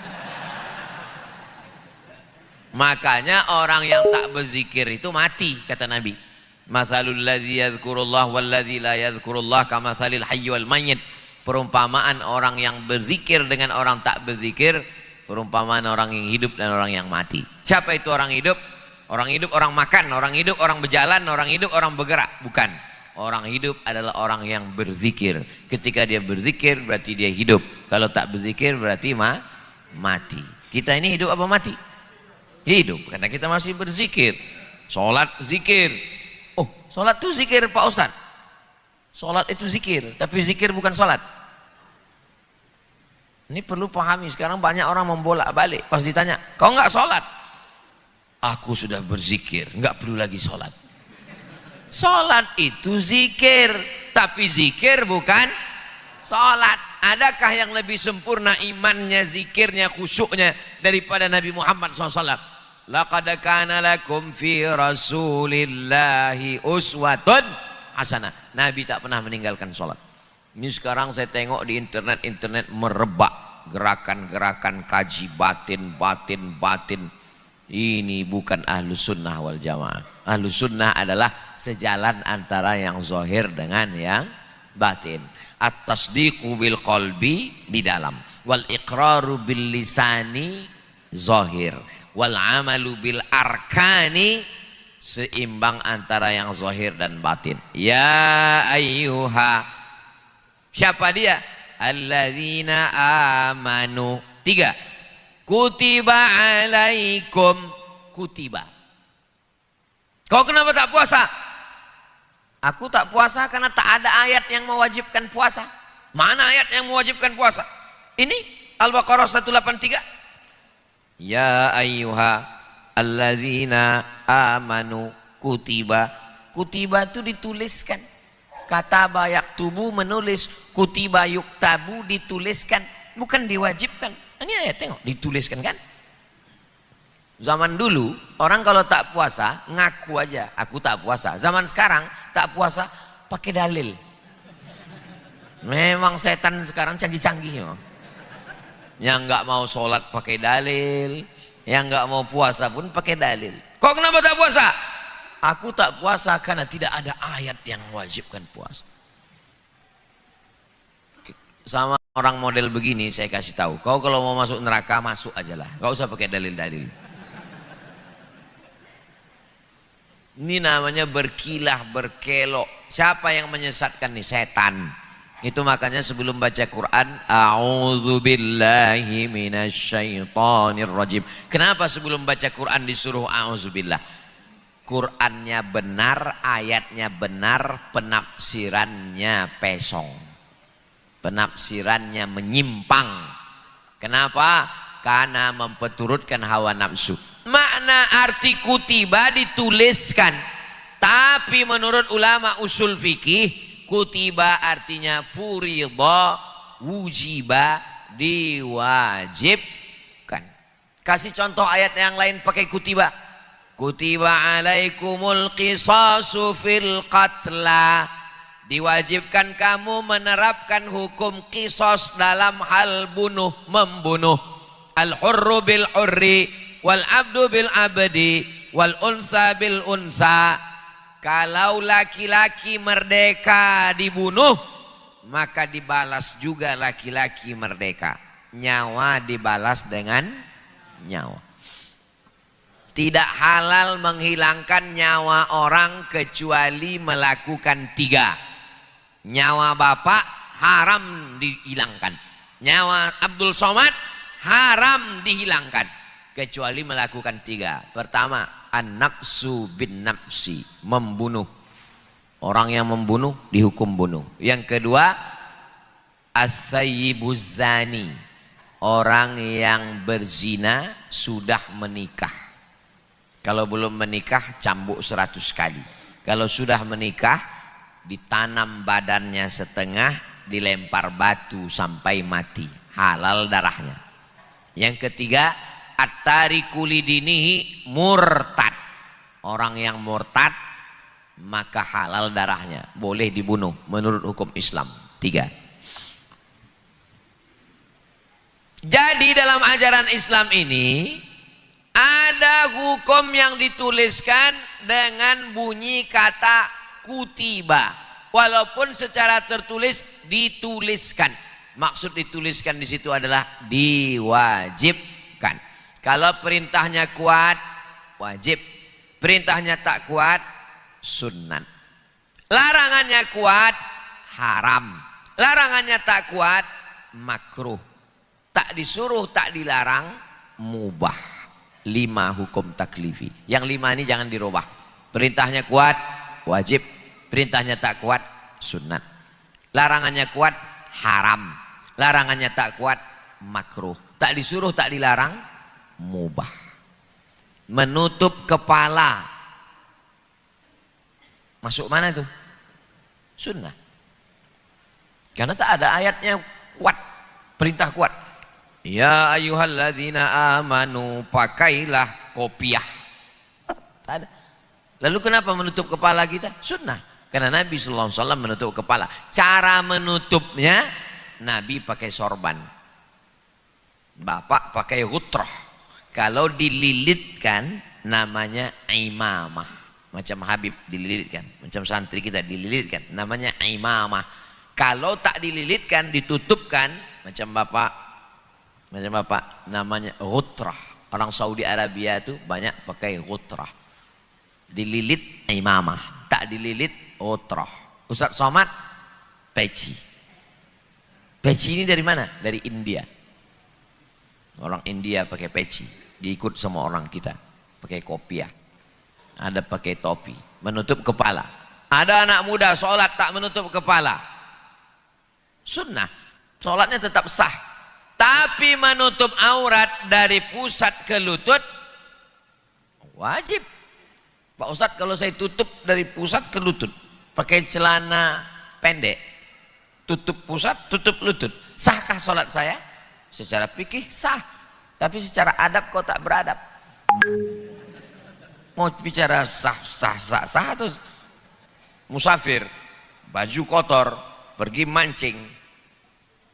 Makanya orang yang tak berzikir itu mati, kata Nabi. Mathalul ladzi yadhkurullah wal ladzi la yadhkurullah kamathalil hayy wal mayyit. Perumpamaan orang yang berzikir dengan orang tak berzikir, perumpamaan orang yang hidup dan orang yang mati. Siapa itu orang hidup? Orang hidup orang makan, orang hidup orang berjalan, orang hidup orang bergerak. Bukan. Orang hidup adalah orang yang berzikir. Ketika dia berzikir berarti dia hidup. Kalau tak berzikir berarti mati. Kita ini hidup apa mati? Hidup, karena kita masih berzikir. Sholat zikir. Oh, sholat itu zikir Pak Ustadz. Sholat itu zikir, tapi zikir bukan sholat. Ini perlu pahami. Sekarang banyak orang membolak balik. Pas ditanya, kau nggak sholat? Aku sudah berzikir, nggak perlu lagi sholat. Sholat itu zikir, tapi zikir bukan sholat. Adakah yang lebih sempurna imannya, zikirnya, khusyuknya daripada Nabi Muhammad SAW? Laqad kana lakum fi rasulillahi uswatun hasanah. Nabi tak pernah meninggalkan sholat. Ini sekarang saya tengok di internet merebak gerakan-gerakan kaji batin. Ini bukan ahlu sunnah wal jamaah. Ahlu sunnah adalah sejalan antara yang zohir dengan yang batin. At-tasdiqu bil qalbi di dalam, wal iqraru bil lisani zohir, wal amalu bil arkani seimbang antara yang zohir dan batin. Ya ayyuha, siapa dia? Alladzina amanu. 3, kutiba alaikum. Kutiba. Kau kenapa tak puasa? Aku tak puasa karena tak ada ayat yang mewajibkan puasa. Mana ayat yang mewajibkan puasa? Ini Al-Baqarah 183. Ya ayyuha allazina amanu kutiba. Kutiba itu dituliskan. Kataba yaktubu menulis, kutiba yuktabu dituliskan, bukan diwajibkan. Ini ayat tengok, dituliskan kan? Zaman dulu orang kalau tak puasa ngaku aja, aku tak puasa. Zaman sekarang tak puasa pakai dalil. Memang setan sekarang canggih-canggih. Yang nggak mau sholat pakai dalil, yang nggak mau puasa pun pakai dalil. Kok kenapa tak puasa? Aku tak puasa karena tidak ada ayat yang mewajibkan puasa. Sama orang model begini saya kasih tahu, kau kalau mau masuk neraka masuk aja lah, gak usah pakai dalil-dalil. Ini namanya berkilah berkelok. Siapa yang menyesatkan nih? Setan. Itu makanya sebelum baca Quran, a'udzubillahi minasyaitonirrajim. Kenapa sebelum baca Quran disuruh a'udzubillah? Qurannya benar, ayatnya benar, penafsirannya pesong, penafsirannya menyimpang. Kenapa? Karena memperturutkan hawa nafsu. Makna arti kutiba dituliskan, tapi menurut ulama usul fikih, kutiba artinya furidha, wujiba, diwajibkan. Kasih contoh ayat yang lain pakai kutiba. Kutiba alaikumul qisasu fil qatla. Diwajibkan kamu menerapkan hukum qisas dalam hal bunuh membunuh. Al hurru bil hurri wal abdu bil abdi wal unsa bil unsa. Kalau laki-laki merdeka dibunuh, maka dibalas juga laki-laki merdeka. Nyawa dibalas dengan nyawa. Tidak halal menghilangkan nyawa orang kecuali melakukan 3. Nyawa bapak haram dihilangkan. Nyawa Abdul Somad haram dihilangkan kecuali melakukan 3. Pertama, an-nafsu bin nafsi, membunuh. Orang yang membunuh dihukum bunuh. Yang kedua, as-sayyibuz zani, orang yang berzina sudah menikah. Kalau belum menikah cambuk 100 kali. Kalau sudah menikah ditanam badannya setengah, dilempar batu sampai mati, halal darahnya. Yang ketiga, at-tariku lidinihi, murtad. Orang yang murtad maka halal darahnya, boleh dibunuh menurut hukum Islam. 3. Jadi dalam ajaran Islam ini ada hukum yang dituliskan dengan bunyi kata kutiba, walaupun secara tertulis dituliskan. Maksud dituliskan di situ adalah diwajibkan. Kalau perintahnya kuat, wajib. Perintahnya tak kuat, sunnah. Larangannya kuat, haram. Larangannya tak kuat, makruh. Tak disuruh, tak dilarang, mubah. 5 hukum taklifi. Yang 5 ini jangan dirubah. Perintahnya kuat, wajib. Perintahnya tak kuat, sunnah. Larangannya kuat, haram. Larangannya tak kuat, makruh. Tak disuruh, tak dilarang, mubah. Menutup kepala, masuk mana itu? Sunnah. Karena tak ada ayatnya kuat, perintah kuat. Ya ayyuhalladzina amanu, pakailah kopiah. Tak ada. Lalu kenapa menutup kepala kita? Sunnah. Karena Nabi sallallahu alaihi wasallam menutup kepala. Cara menutupnya, Nabi pakai sorban. Bapak pakai ghutrah. Kalau dililitkan namanya imamah. Macam Habib dililitkan, macam santri kita dililitkan, namanya imamah. Kalau tak dililitkan, ditutupkan, macam bapak namanya ghutrah. Orang Saudi Arabia itu banyak pakai ghutrah. Dililit imamah, tak dililit ghutrah. Ustaz Somad peci. Peci ini dari mana? Dari India. Orang India pakai peci, diikut sama orang kita pakai kopiah. Ada pakai topi, menutup kepala. Ada anak muda sholat tak menutup kepala, sunnah, sholatnya tetap sah. Tapi menutup aurat dari pusat ke lutut wajib. Pak Ustadz, kalau saya tutup dari pusat ke lutut pakai celana pendek, tutup pusat, tutup lutut, sahkah sholat saya? Secara fikih sah, tapi secara adab kok tak beradab. Mau bicara sah atau musafir, baju kotor, pergi mancing,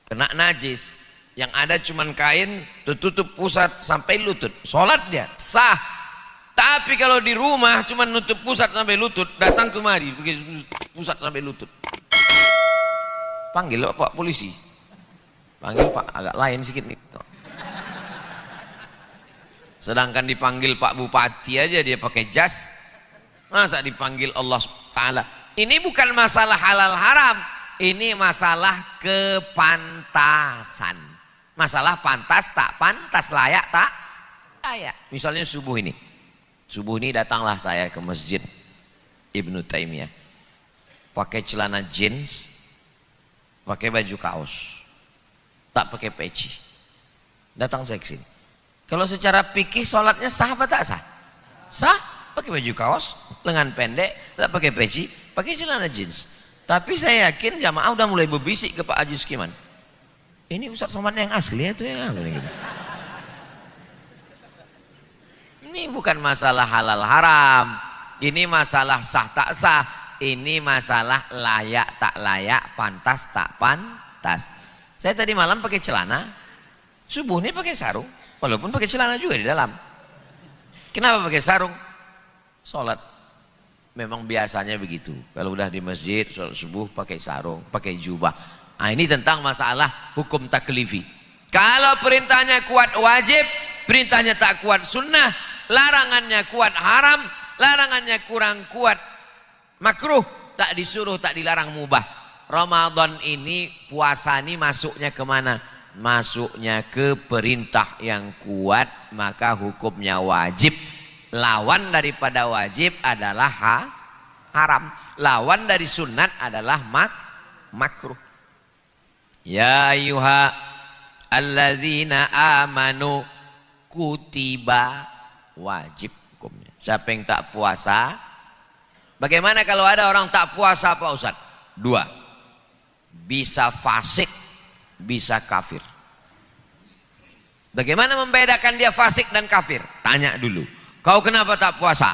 kena najis, yang ada cuman kain, tutup pusat sampai lutut, sholat dia sah. Tapi kalau di rumah cuman nutup pusat sampai lutut, datang kemari pusat sampai lutut, panggil Pak polisi. Panggil Pak, agak lain sedikit nih. Sedangkan dipanggil Pak Bupati aja dia pakai jas. Masa dipanggil Allah Ta'ala? Ini bukan masalah halal haram. Ini masalah kepantasan. Masalah pantas tak pantas, layak tak layak. Misalnya subuh ini. Subuh ini datanglah saya ke masjid Ibnu Taimiyah. Pakai celana jeans, pakai baju kaos. Tak pakai peci. Datang saya ke sini. Kalau secara fikih sholatnya sah apa tak sah? Sah, pakai baju kaos, lengan pendek, tak pakai peci, pakai celana jeans. Tapi saya yakin jamaah udah mulai berbisik ke Pak Haji Sukiman. Ini Ustaz Somad yang asli itu ya. Ini bukan masalah halal haram. Ini masalah sah tak sah. Ini masalah layak tak layak, pantas tak pantas. Saya tadi malam pakai celana, subuh ini pakai sarung. Walaupun pakai celana juga di dalam. Kenapa pakai sarung? Sholat. Memang biasanya begitu. Kalau udah di masjid, sholat subuh pakai sarung, pakai jubah. Nah, ini tentang masalah hukum taklifi. Kalau perintahnya kuat wajib, perintahnya tak kuat sunnah, larangannya kuat haram, larangannya kurang kuat makruh, tak disuruh, tak dilarang mubah. Ramadan ini, puasa ini masuknya kemana? Masuknya ke perintah yang kuat, maka hukumnya wajib. Lawan daripada wajib adalah haram. Lawan dari sunat adalah makruh. Ya ayyuha alladzina amanu kutiba, wajib hukumnya. Siapa yang tak puasa? Bagaimana kalau ada orang tak puasa Pak Ustadz? Dua, bisa fasik, bisa kafir. Bagaimana membedakan dia fasik dan kafir? Tanya dulu, kau kenapa tak puasa?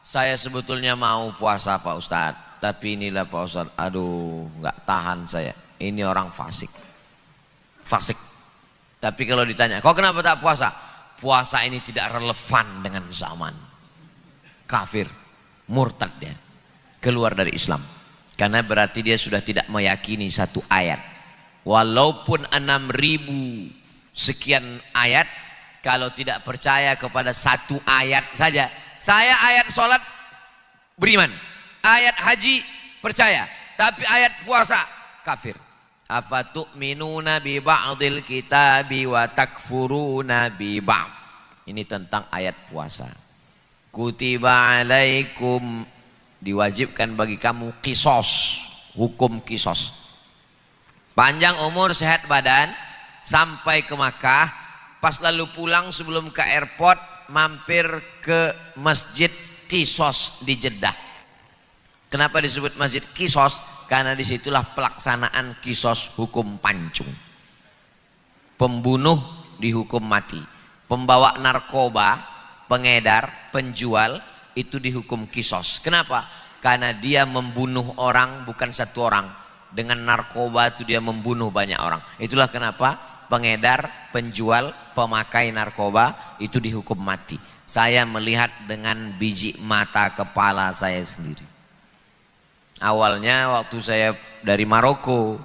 Saya sebetulnya mau puasa Pak Ustadz, tapi inilah Pak Ustadz, aduh nggak tahan saya, ini orang fasik. Fasik. Tapi kalau ditanya, kau kenapa tak puasa? Puasa ini tidak relevan dengan zaman. Kafir, murtad dia, keluar dari Islam. Karena berarti dia sudah tidak meyakini satu ayat. Walaupun 6.000 sekian ayat, kalau tidak percaya kepada satu ayat saja. Saya ayat sholat beriman, ayat haji percaya, tapi ayat puasa kafir. Afatu'minuna bi ba'dil kitabi wa takfuruna bi ba'd. Ini tentang ayat puasa. Kutiba alaikum, diwajibkan bagi kamu kisos, hukum kisos. Panjang umur sehat badan sampai ke Makkah, pas lalu pulang sebelum ke airport mampir ke masjid Kisos di Jeddah. Kenapa disebut masjid Kisos? Karena disitulah pelaksanaan kisos hukum pancung. Pembunuh dihukum mati, pembawa narkoba, pengedar, penjual itu dihukum kisos. Kenapa? Karena dia membunuh orang, bukan satu orang. Dengan narkoba itu dia membunuh banyak orang. Itulah kenapa pengedar, penjual, pemakai narkoba itu dihukum mati. Saya melihat dengan biji mata kepala saya sendiri. Awalnya waktu saya dari Maroko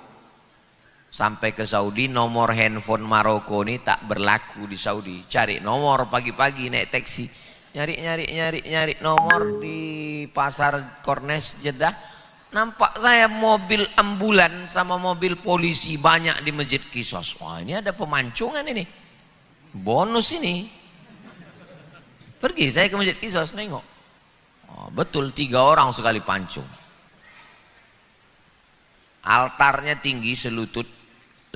sampai ke Saudi, nomor handphone Maroko ini tak berlaku di Saudi. Cari nomor pagi-pagi naik taksi, nyari nomor di pasar Kornes Jeddah. Nampak saya mobil ambulan sama mobil polisi banyak di masjid Kisos. Wah, ini ada pemancingan ini, bonus ini. Pergi saya ke masjid Kisos nengok. Oh, betul 3 orang sekali pancung. Altarnya tinggi selutut,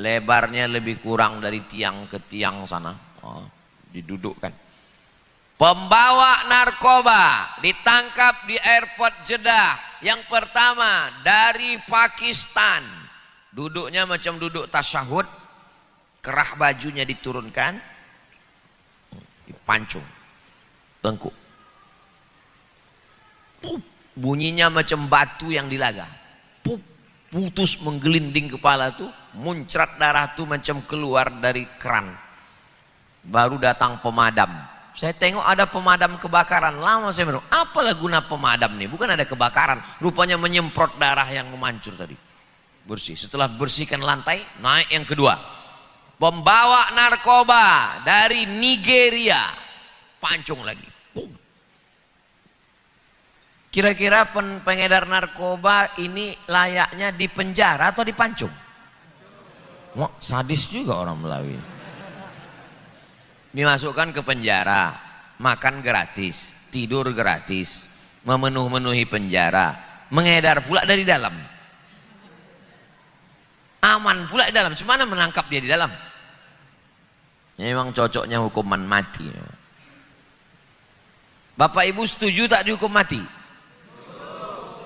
lebarnya lebih kurang dari tiang ke tiang sana. Oh, didudukkan. Pembawa narkoba ditangkap di airport Jeddah. Yang pertama dari Pakistan, duduknya macam duduk tasyahud, kerah bajunya diturunkan, dipancung, tengkuk, bunyinya macam batu yang dilaga, putus menggelinding kepala tuh, muncrat darah tuh macam keluar dari keran. Baru datang pemadam. Saya tengok ada pemadam kebakaran. Lama saya bilang, apalah guna pemadam nih? Bukan ada kebakaran, rupanya menyemprot darah yang memancur tadi. Bersih. Setelah bersihkan lantai, naik yang kedua. pembawa narkoba dari Nigeria, pancung lagi. Kira-kira pengedar narkoba ini layaknya di penjara atau dipancung? Wah, sadis juga orang Melawi. Dimasukkan ke penjara, makan gratis, tidur gratis, memenuhi penjara, mengedar pula dari dalam. Aman pula di dalam, cuma menangkap dia di dalam. Memang cocoknya hukuman mati. Bapak Ibu setuju tak dihukum mati?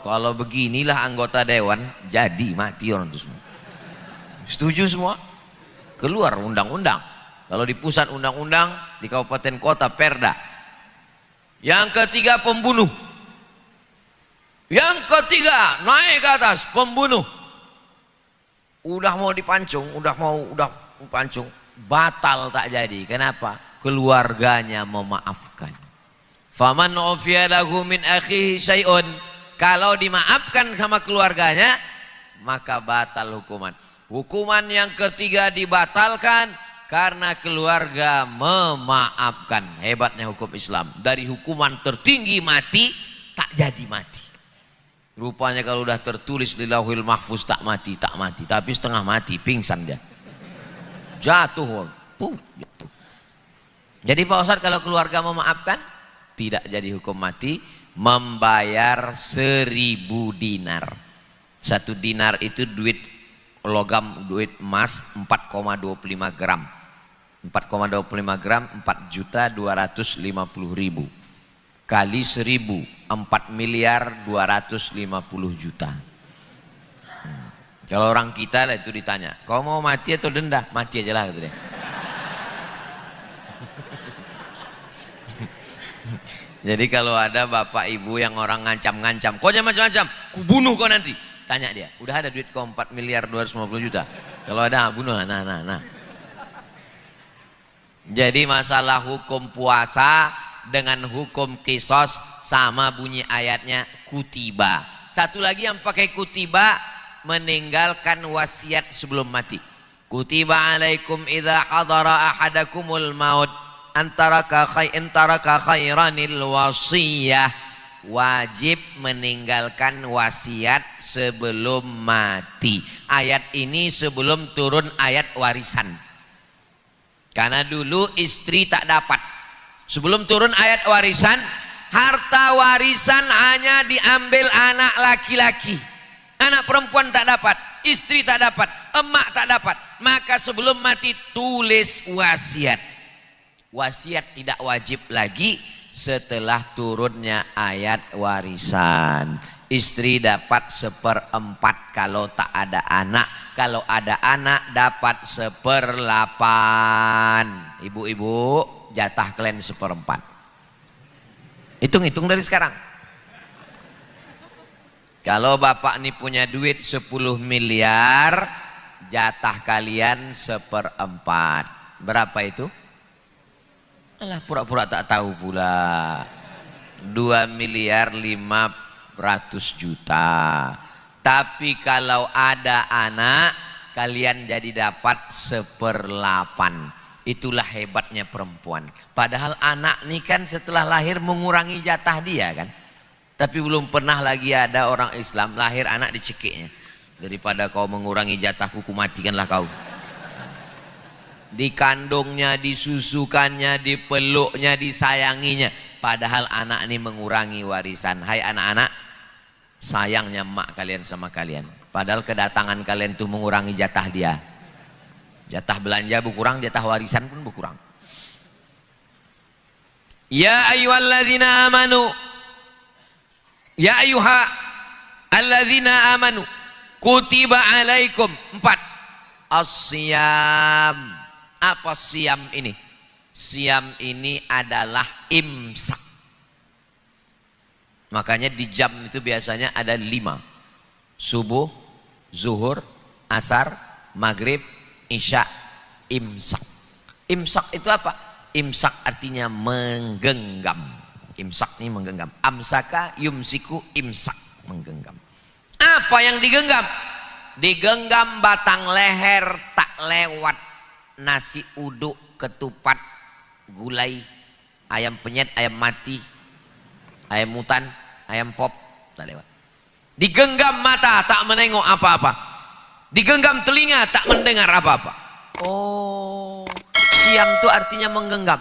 Kalau beginilah anggota dewan, jadi mati orang itu semua. Setuju semua? Keluar undang-undang. Kalau di pusat undang-undang, di kabupaten kota perda. Yang ketiga pembunuh. Yang ketiga naik ke atas pembunuh. Udah mau dipancung, udah pancung, batal tak jadi. Kenapa? Keluarganya memaafkan. Faman ufiya lahu min akhihi syai'un. Kalau dimaafkan sama keluarganya, maka batal hukuman. Hukuman yang ketiga dibatalkan karena keluarga memaafkan. Hebatnya hukum Islam. Dari hukuman tertinggi mati, tak jadi mati. Rupanya kalau udah tertulis di Lauhul Mahfuz tak mati. Tapi setengah mati, pingsan dia. Jatuh. Jatuh. Jadi Pak Ustadz, kalau keluarga memaafkan, tidak jadi hukum mati. Membayar 1000 dinar. 1 dinar itu duit logam, duit emas 4,25 gram. 4,25 gram 4.250.000 kali 1000, 4.250 juta. Kalau orang kita lah itu ditanya, kau mau mati atau denda? Mati aja lah gitu deh. Jadi kalau ada bapak ibu yang orang ngancam-ngancam, kau jangan macam-macam, ku bunuh kau nanti. Tanya dia, udah ada duit kau 4.250 juta? Kalau ada, bunuh lah. Nah. Jadi masalah hukum puasa dengan hukum kisos sama bunyi ayatnya kutiba. Satu lagi yang pakai kutiba, meninggalkan wasiat sebelum mati. Kutiba alaikum idza hadara ahadakumul maut antaraka khairanil wasiyah. Wajib meninggalkan wasiat sebelum mati. Ayat ini sebelum turun ayat warisan. Karena dulu istri tak dapat. Sebelum turun ayat warisan, harta warisan hanya diambil anak laki-laki. Anak perempuan tak dapat, istri tak dapat, emak tak dapat. Maka sebelum mati tulis wasiat. Wasiat tidak wajib lagi setelah turunnya ayat warisan. Istri dapat 1/4 kalau tak ada anak. Kalau ada anak dapat 1/8. Ibu-ibu, jatah kalian 1/4. Hitung-hitung dari sekarang. Kalau bapak ini punya duit 10 miliar, jatah kalian 1/4. Berapa itu? Alah, pura-pura tak tahu pula. 2.500.000.000. Tapi kalau ada anak, kalian jadi dapat 1/8. Itulah hebatnya perempuan. Padahal anak ini kan setelah lahir mengurangi jatah dia kan. Tapi belum pernah lagi ada orang Islam lahir anak dicekiknya. Daripada kau mengurangi jatahku, matikanlah kau. Dikandungnya, disusukannya, dipeluknya, disayanginya. Padahal anak ini mengurangi warisan. Hai anak-anak, sayangnya emak kalian sama kalian. Padahal kedatangan kalian tuh mengurangi jatah dia. Jatah belanja berkurang, jatah warisan pun berkurang. Ya ayyuhalladzina amanu, ya ayyuha alladzina amanu, kutiba alaikum 4 as-siyam. Apa siam ini? Siam ini adalah imsak. Makanya di jam itu biasanya ada 5. Subuh, zuhur, asar, maghrib, isya, imsak. Imsak itu apa? Imsak artinya menggenggam. Imsak ini menggenggam. Amsaka yumsiku, imsak, menggenggam. Apa yang digenggam? Digenggam batang leher tak lewat nasi uduk, ketupat, gulai, ayam penyet, ayam mati, ayam hutan, ayam pop, tak lewat. Digenggam mata tak menengok apa-apa, digenggam telinga tak mendengar apa-apa. Oh, siam itu artinya menggenggam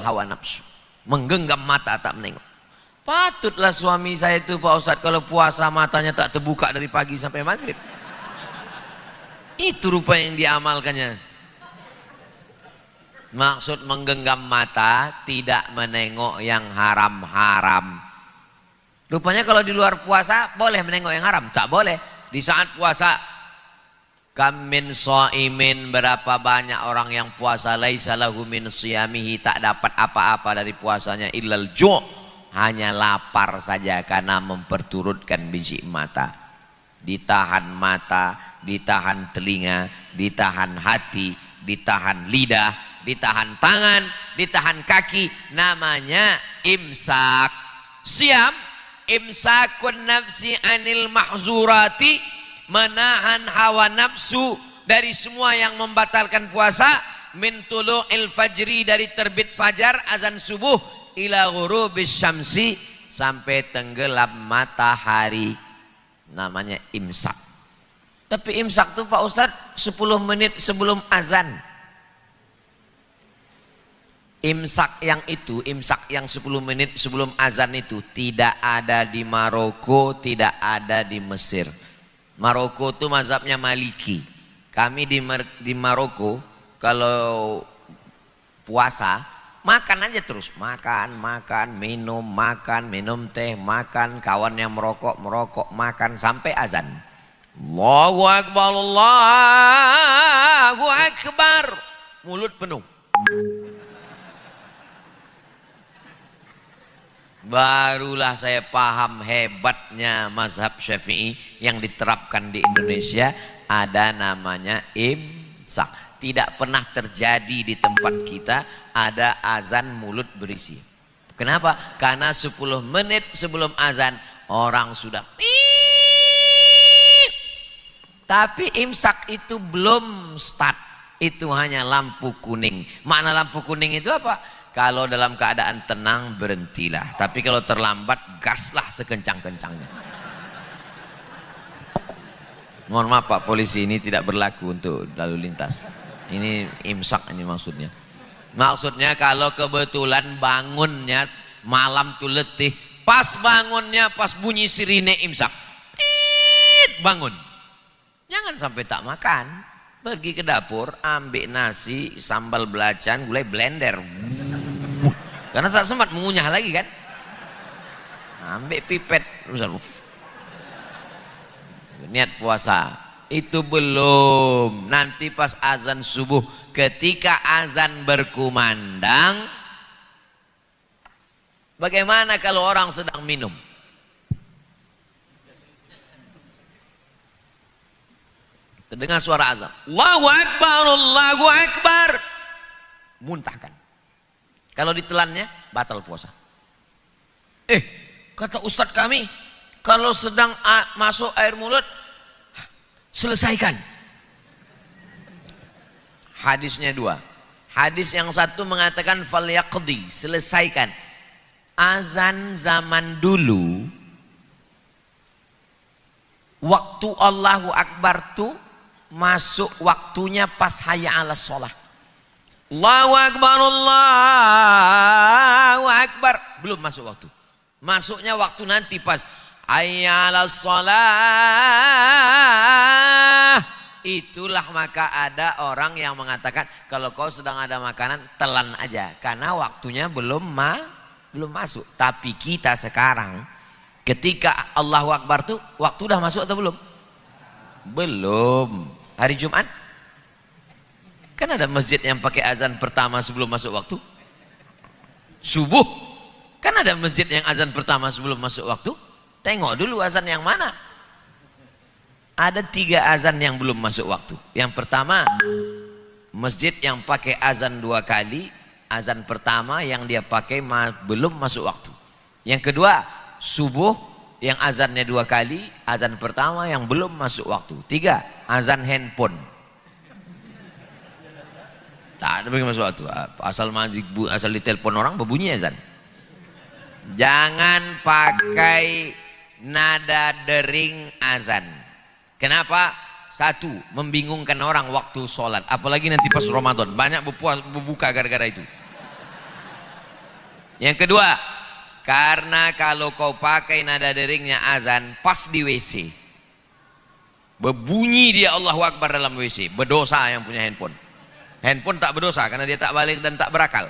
hawa nafsu, menggenggam mata tak menengok. Patutlah suami saya itu Pak Ustadz kalau puasa matanya tak terbuka dari pagi sampai maghrib. Itu rupa yang diamalkannya. Maksud menggenggam mata tidak menengok yang haram-haram. Rupanya kalau di luar puasa boleh menengok yang haram, tak boleh. Di saat puasa, kam min shaimin, berapa banyak orang yang puasa laisa lahu min siyamihi, tak dapat apa-apa dari puasanya illal ju', hanya lapar saja karena memperturutkan biji mata. Ditahan mata, ditahan telinga, ditahan hati, ditahan lidah, ditahan tangan, ditahan kaki, namanya imsak. Siam, imsakun nafsi anil mahzurati, menahan hawa nafsu dari semua yang membatalkan puasa. Min tulu'il fajri, dari terbit fajar azan subuh, ila ghurubis syamsi, sampai tenggelam matahari, namanya imsak. Tapi imsak tuh Pak Ustadz 10 menit sebelum azan. Imsak yang 10 menit sebelum azan itu tidak ada di Maroko, tidak ada di Mesir. Maroko itu mazhabnya Maliki. Kami di Maroko kalau puasa makan aja terus, makan, minum teh, makan, kawan yang merokok, makan sampai azan. Allahu Akbar, Allahu Akbar, mulut penuh. Barulah saya paham hebatnya mazhab Syafi'i yang diterapkan di Indonesia, ada namanya imsak. Tidak pernah terjadi di tempat kita ada azan mulut berisi. Kenapa? Karena 10 menit sebelum azan orang sudah tapi imsak itu belum start, itu hanya lampu kuning. Makna lampu kuning itu apa? Kalau dalam keadaan tenang berhentilah, tapi kalau terlambat gaslah sekencang-kencangnya. Mohon maaf Pak polisi, ini tidak berlaku untuk lalu lintas. Ini imsak ini maksudnya. Maksudnya kalau kebetulan bangunnya malam tuh letih, pas bangunnya pas bunyi sirine imsak, bangun. Jangan sampai tak makan. Pergi ke dapur, ambil nasi, sambal belacan, gulai, blender. Karena tak sempat mengunyah lagi kan. Ambil pipet, niat puasa. Itu belum, nanti pas azan subuh, ketika azan berkumandang. Bagaimana kalau orang sedang minum? Terdengar suara azan, Allahu Akbar, Allahu Akbar, muntahkan. Kalau ditelannya batal puasa. Kata ustadz kami, kalau sedang masuk air mulut selesaikan. Hadisnya 2. Hadis yang satu mengatakan falyaqdi, selesaikan. Azan zaman dulu, waktu Allahu Akbar tuh masuk waktunya pas hayya 'alas shalah. Allahu Akbar, Allahu Akbar, belum masuk waktu. Masuknya waktu nanti pas hayya 'alas shalah. Itulah maka ada orang yang mengatakan kalau kau sedang ada makanan telan aja karena waktunya belum masuk. Tapi kita sekarang ketika Allahu Akbar tuh waktu udah masuk atau belum? Belum. Hari Jumat kan ada masjid yang pakai azan pertama sebelum masuk waktu. Subuh kan ada masjid yang azan pertama sebelum masuk waktu. Tengok dulu azan yang mana. Ada 3 azan yang belum masuk waktu. Yang pertama, masjid yang pakai azan 2 kali, azan pertama yang dia pakai belum masuk waktu. Yang kedua, subuh yang azannya 2 kali, azan pertama yang belum masuk waktu. 3, azan handphone. ada bagaimana sesuatu asal ditelepon orang berbunyi azan. Jangan pakai nada dering azan. Kenapa? Satu, membingungkan orang waktu sholat, apalagi nanti pas Ramadan banyak berbuka gara-gara itu. Yang kedua, karena kalau kau pakai nada deringnya azan pas di WC, berbunyi dia Allahu Akbar dalam WC, berdosa yang punya handphone. Handphone tak berdosa karena dia tak balik dan tak berakal.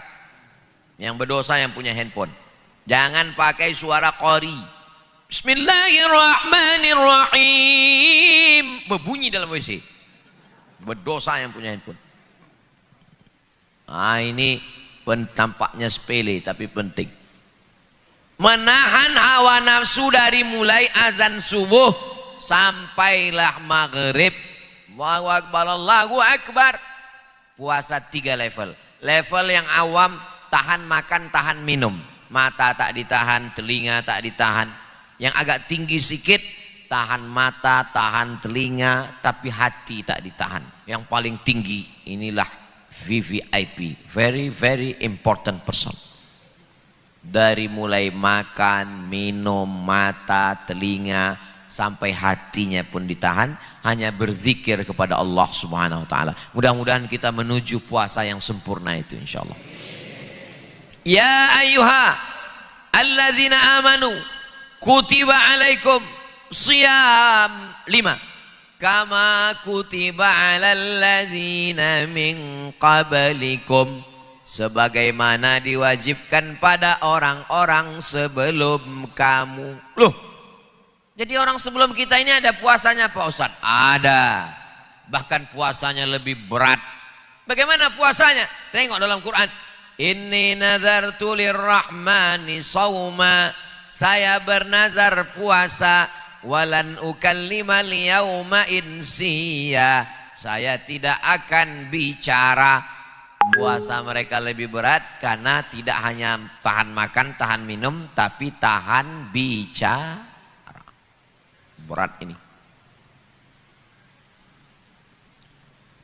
Yang berdosa yang punya handphone. Jangan pakai suara qori. Bismillahirrahmanirrahim, berbunyi dalam WC, berdosa yang punya handphone. Nah, ini tampaknya sepele tapi penting. Menahan hawa nafsu dari mulai azan subuh sampailah maghrib. Allahu Akbar, Allahu Akbar. Puasa 3 level. Level yang awam, tahan makan, tahan minum. Mata tak ditahan, telinga tak ditahan. Yang agak tinggi sedikit, tahan mata, tahan telinga, tapi hati tak ditahan. Yang paling tinggi, inilah VVIP, very very important person. Dari mulai makan, minum, mata, telinga, sampai hatinya pun ditahan, hanya berzikir kepada Allah Subhanahu wa taala. Mudah-mudahan kita menuju puasa yang sempurna itu insyaallah. Ya ayyuha alladzina amanu kutiba alaikum siyam 5 kama kutiba alal ladzina min qablikum, sebagaimana diwajibkan pada orang-orang sebelum kamu. Loh, jadi orang sebelum kita ini ada puasanya Pak Ustadz? Ada, bahkan puasanya lebih berat. Bagaimana puasanya? Tengok dalam Quran, inni nazartu lirrahmani sawma, saya bernazar puasa, walan ukallima liyauma insiya, saya tidak akan bicara. Puasa mereka lebih berat karena tidak hanya tahan makan, tahan minum, tapi tahan bicara. Berat ini.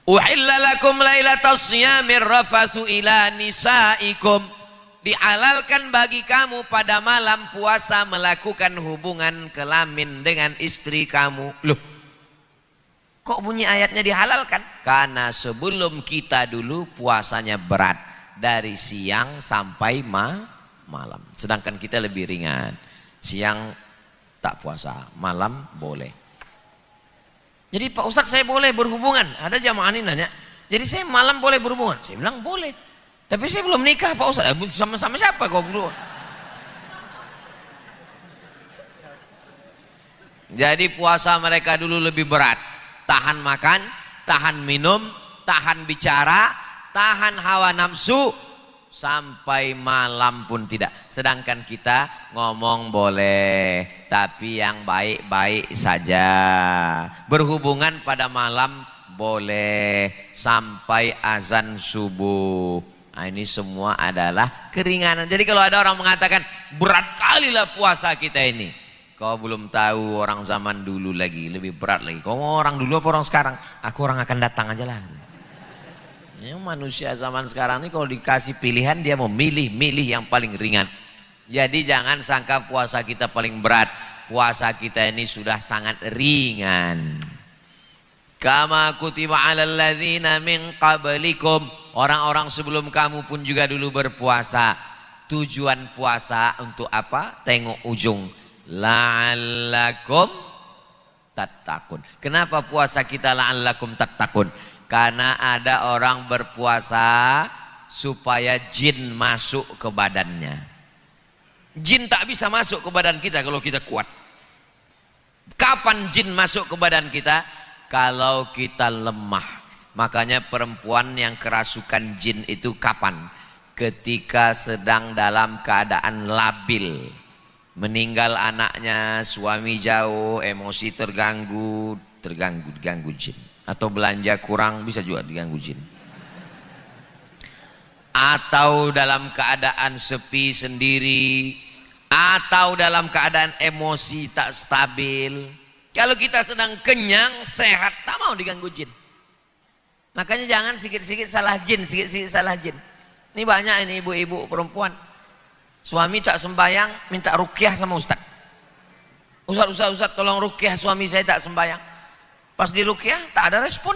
Uhilla lakum lailatas siyamir rafatsu ila nisaikum, dihalalkan bagi kamu pada malam puasa melakukan hubungan kelamin dengan istri kamu. Loh, kok bunyi ayatnya dihalalkan? Karena sebelum kita dulu puasanya berat, dari siang sampai malam. Sedangkan kita lebih ringan. Siang tak puasa, malam boleh. Jadi Pak Ustadz, saya boleh berhubungan? Ada jamaah ini nanya, jadi saya malam boleh berhubungan? Saya bilang boleh, tapi saya belum nikah Pak Ustadz. Sama siapa kau berdua? Jadi puasa mereka dulu lebih berat, tahan makan, tahan minum, tahan bicara, tahan hawa nafsu, sampai malam pun tidak. Sedangkan kita ngomong boleh, tapi yang baik-baik saja. Berhubungan pada malam boleh sampai azan subuh. Nah, ini semua adalah keringanan. Jadi kalau ada orang mengatakan berat kali lah puasa kita ini, kau belum tahu orang zaman dulu lagi lebih berat lagi. Kau mau orang dulu apa orang sekarang? Aku orang akan datang aja lah. Yang manusia zaman sekarang ini kalau dikasih pilihan dia mau milih yang paling ringan. Jadi jangan sangka puasa kita paling berat. Puasa kita ini sudah sangat ringan. Kama kutiba alal ladzina min qablikum, orang-orang sebelum kamu pun juga dulu berpuasa. Tujuan puasa untuk apa? Tengok ujung. La'allakum tattaqun. Kenapa puasa kita la'allakum tattaqun? Karena ada orang berpuasa supaya jin masuk ke badannya. Jin tak bisa masuk ke badan kita kalau kita kuat. Kapan jin masuk ke badan kita? Kalau kita lemah. Makanya perempuan yang kerasukan jin itu kapan? Ketika sedang dalam keadaan labil, meninggal anaknya, suami jauh, emosi terganggu jin. Atau belanja kurang bisa juga diganggu jin. Atau dalam keadaan sepi sendiri, atau dalam keadaan emosi tak stabil. Kalau kita sedang kenyang, sehat, tak mau diganggu jin. Makanya jangan sikit-sikit salah jin, sikit-sikit salah jin. Ini banyak ini ibu-ibu perempuan. Suami tak sembahyang, minta ruqyah sama ustaz. Ustaz, tolong ruqyah suami saya tak sembahyang. Pas di ruqyah tak ada respon.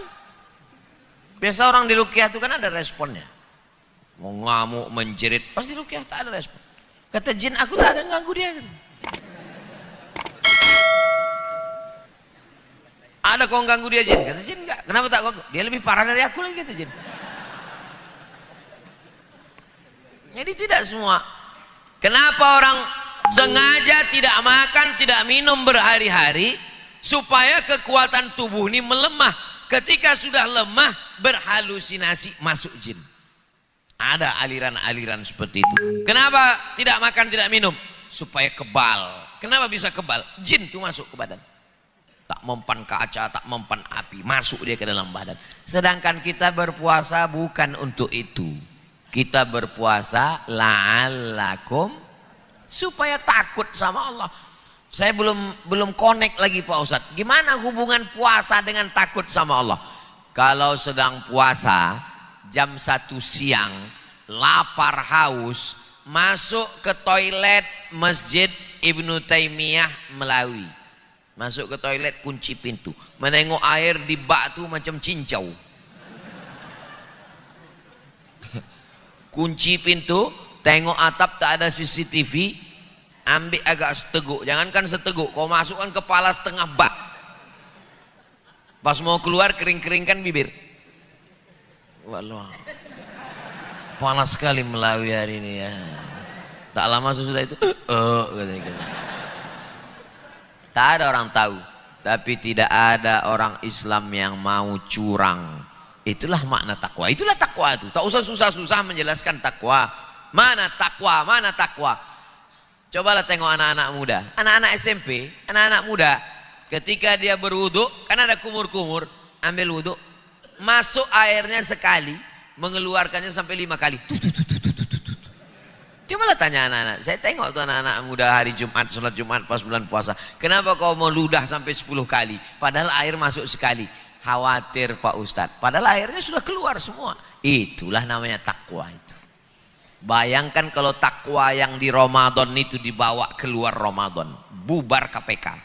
Biasa orang di ruqyah itu kan ada responnya. Mau ngamuk, menjerit, pas di ruqyah tak ada respon. Kata jin, aku tak ada ganggu dia. Ada kau ganggu dia jin? Kata jin enggak. Kenapa tak ganggu? Dia lebih parah dari aku lagi, kata jin. Jadi tidak semua. Kenapa orang sengaja tidak makan, tidak minum berhari-hari supaya kekuatan tubuh ini melemah. Ketika sudah lemah, berhalusinasi, masuk jin. Ada aliran-aliran seperti itu. Kenapa tidak makan, tidak minum? Supaya kebal. Kenapa bisa kebal? Jin itu masuk ke badan. Tak mempan kaca, tak mempan api, masuk dia ke dalam badan. Sedangkan kita berpuasa bukan untuk itu. Kita berpuasa la'allakum, supaya takut sama Allah. Saya belum connect lagi Pak Ustadz. Gimana hubungan puasa dengan takut sama Allah? Kalau sedang puasa jam 1 siang, lapar haus, masuk ke toilet Masjid Ibnu Taimiyah Melawi. Masuk ke toilet, kunci pintu, menengok air di bak tu macam cincau. Kunci pintu, tengok atap tak ada CCTV, ambil agak seteguk. Jangankan seteguk, kau masukkan kepala setengah bak. Pas mau keluar kering-keringkan bibir. Wallah, panas sekali Melawi hari ini ya. Tak lama sesudah itu katanya. Tak ada orang tahu, tapi tidak ada orang Islam yang mau curang. Itulah makna takwa. Itulah takwa itu. Tak usah susah-susah menjelaskan takwa. Mana takwa? Mana takwa? Cobalah tengok anak-anak muda, anak-anak SMP, anak-anak muda. Ketika dia berwudu, kan ada kumur-kumur, ambil wudu, masuk airnya sekali, mengeluarkannya sampai 5 kali. Cobalah tanya anak-anak. Saya tengok tuh anak-anak muda hari Jumat, sholat Jumat pas bulan puasa. Kenapa kau mau ludah sampai 10 kali? Padahal air masuk sekali. Khawatir Pak Ustadz. Padahal airnya sudah keluar semua. Itulah namanya takwa itu. Bayangkan kalau takwa yang di Ramadan itu dibawa keluar Ramadan. Bubar KPK.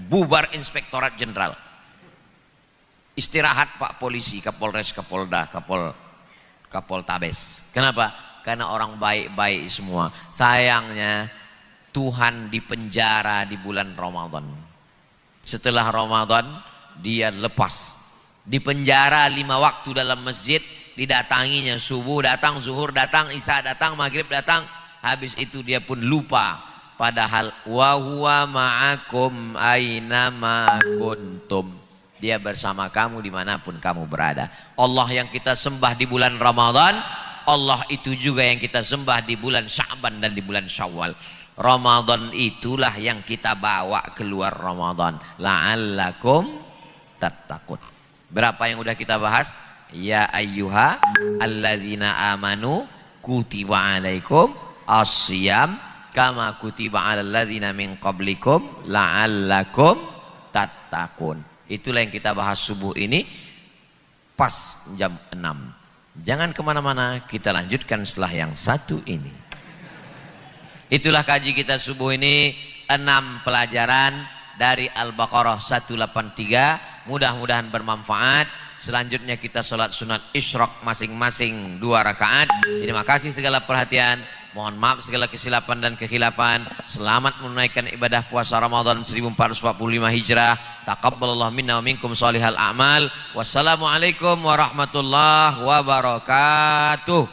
Bubar Inspektorat Jenderal. Istirahat Pak Polisi, Kapolres, Kapolda, Kapoltabes. Kenapa? Karena orang baik-baik semua. Sayangnya Tuhan dipenjara di bulan Ramadan. Setelah Ramadan dia lepas. Dipenjara 5 waktu dalam masjid, didatanginya subuh datang, zuhur datang, isya datang, maghrib datang. Habis itu dia pun lupa. Padahal wa huwa ma'akum ainama kuntum. Dia bersama kamu dimanapun kamu berada. Allah yang kita sembah di bulan Ramadan, Allah itu juga yang kita sembah di bulan Sya'ban dan di bulan Syawal. Ramadan itulah yang kita bawa keluar Ramadan. La'allakum tattaqun. Berapa yang udah kita bahas? Ya ayyuha alladzina amanu kutiba alaikum as-siyam kama kutiba alal ladzina min qablikum la'allakum tattaqun. Itulah yang kita bahas subuh ini pas jam 6. Jangan kemana-mana, kita lanjutkan setelah yang satu ini. Itulah kaji kita subuh ini, 6 pelajaran dari Al-Baqarah 183. Mudah-mudahan bermanfaat. Selanjutnya kita sholat sunat isyraq masing-masing 2 rakaat. Terima kasih segala perhatian. Mohon maaf segala kesilapan dan kekhilafan. Selamat menunaikan ibadah puasa Ramadan 1445 Hijrah. Taqabbalallahu minna wa minkum shalihal a'mal. Wassalamualaikum warahmatullahi wabarakatuh.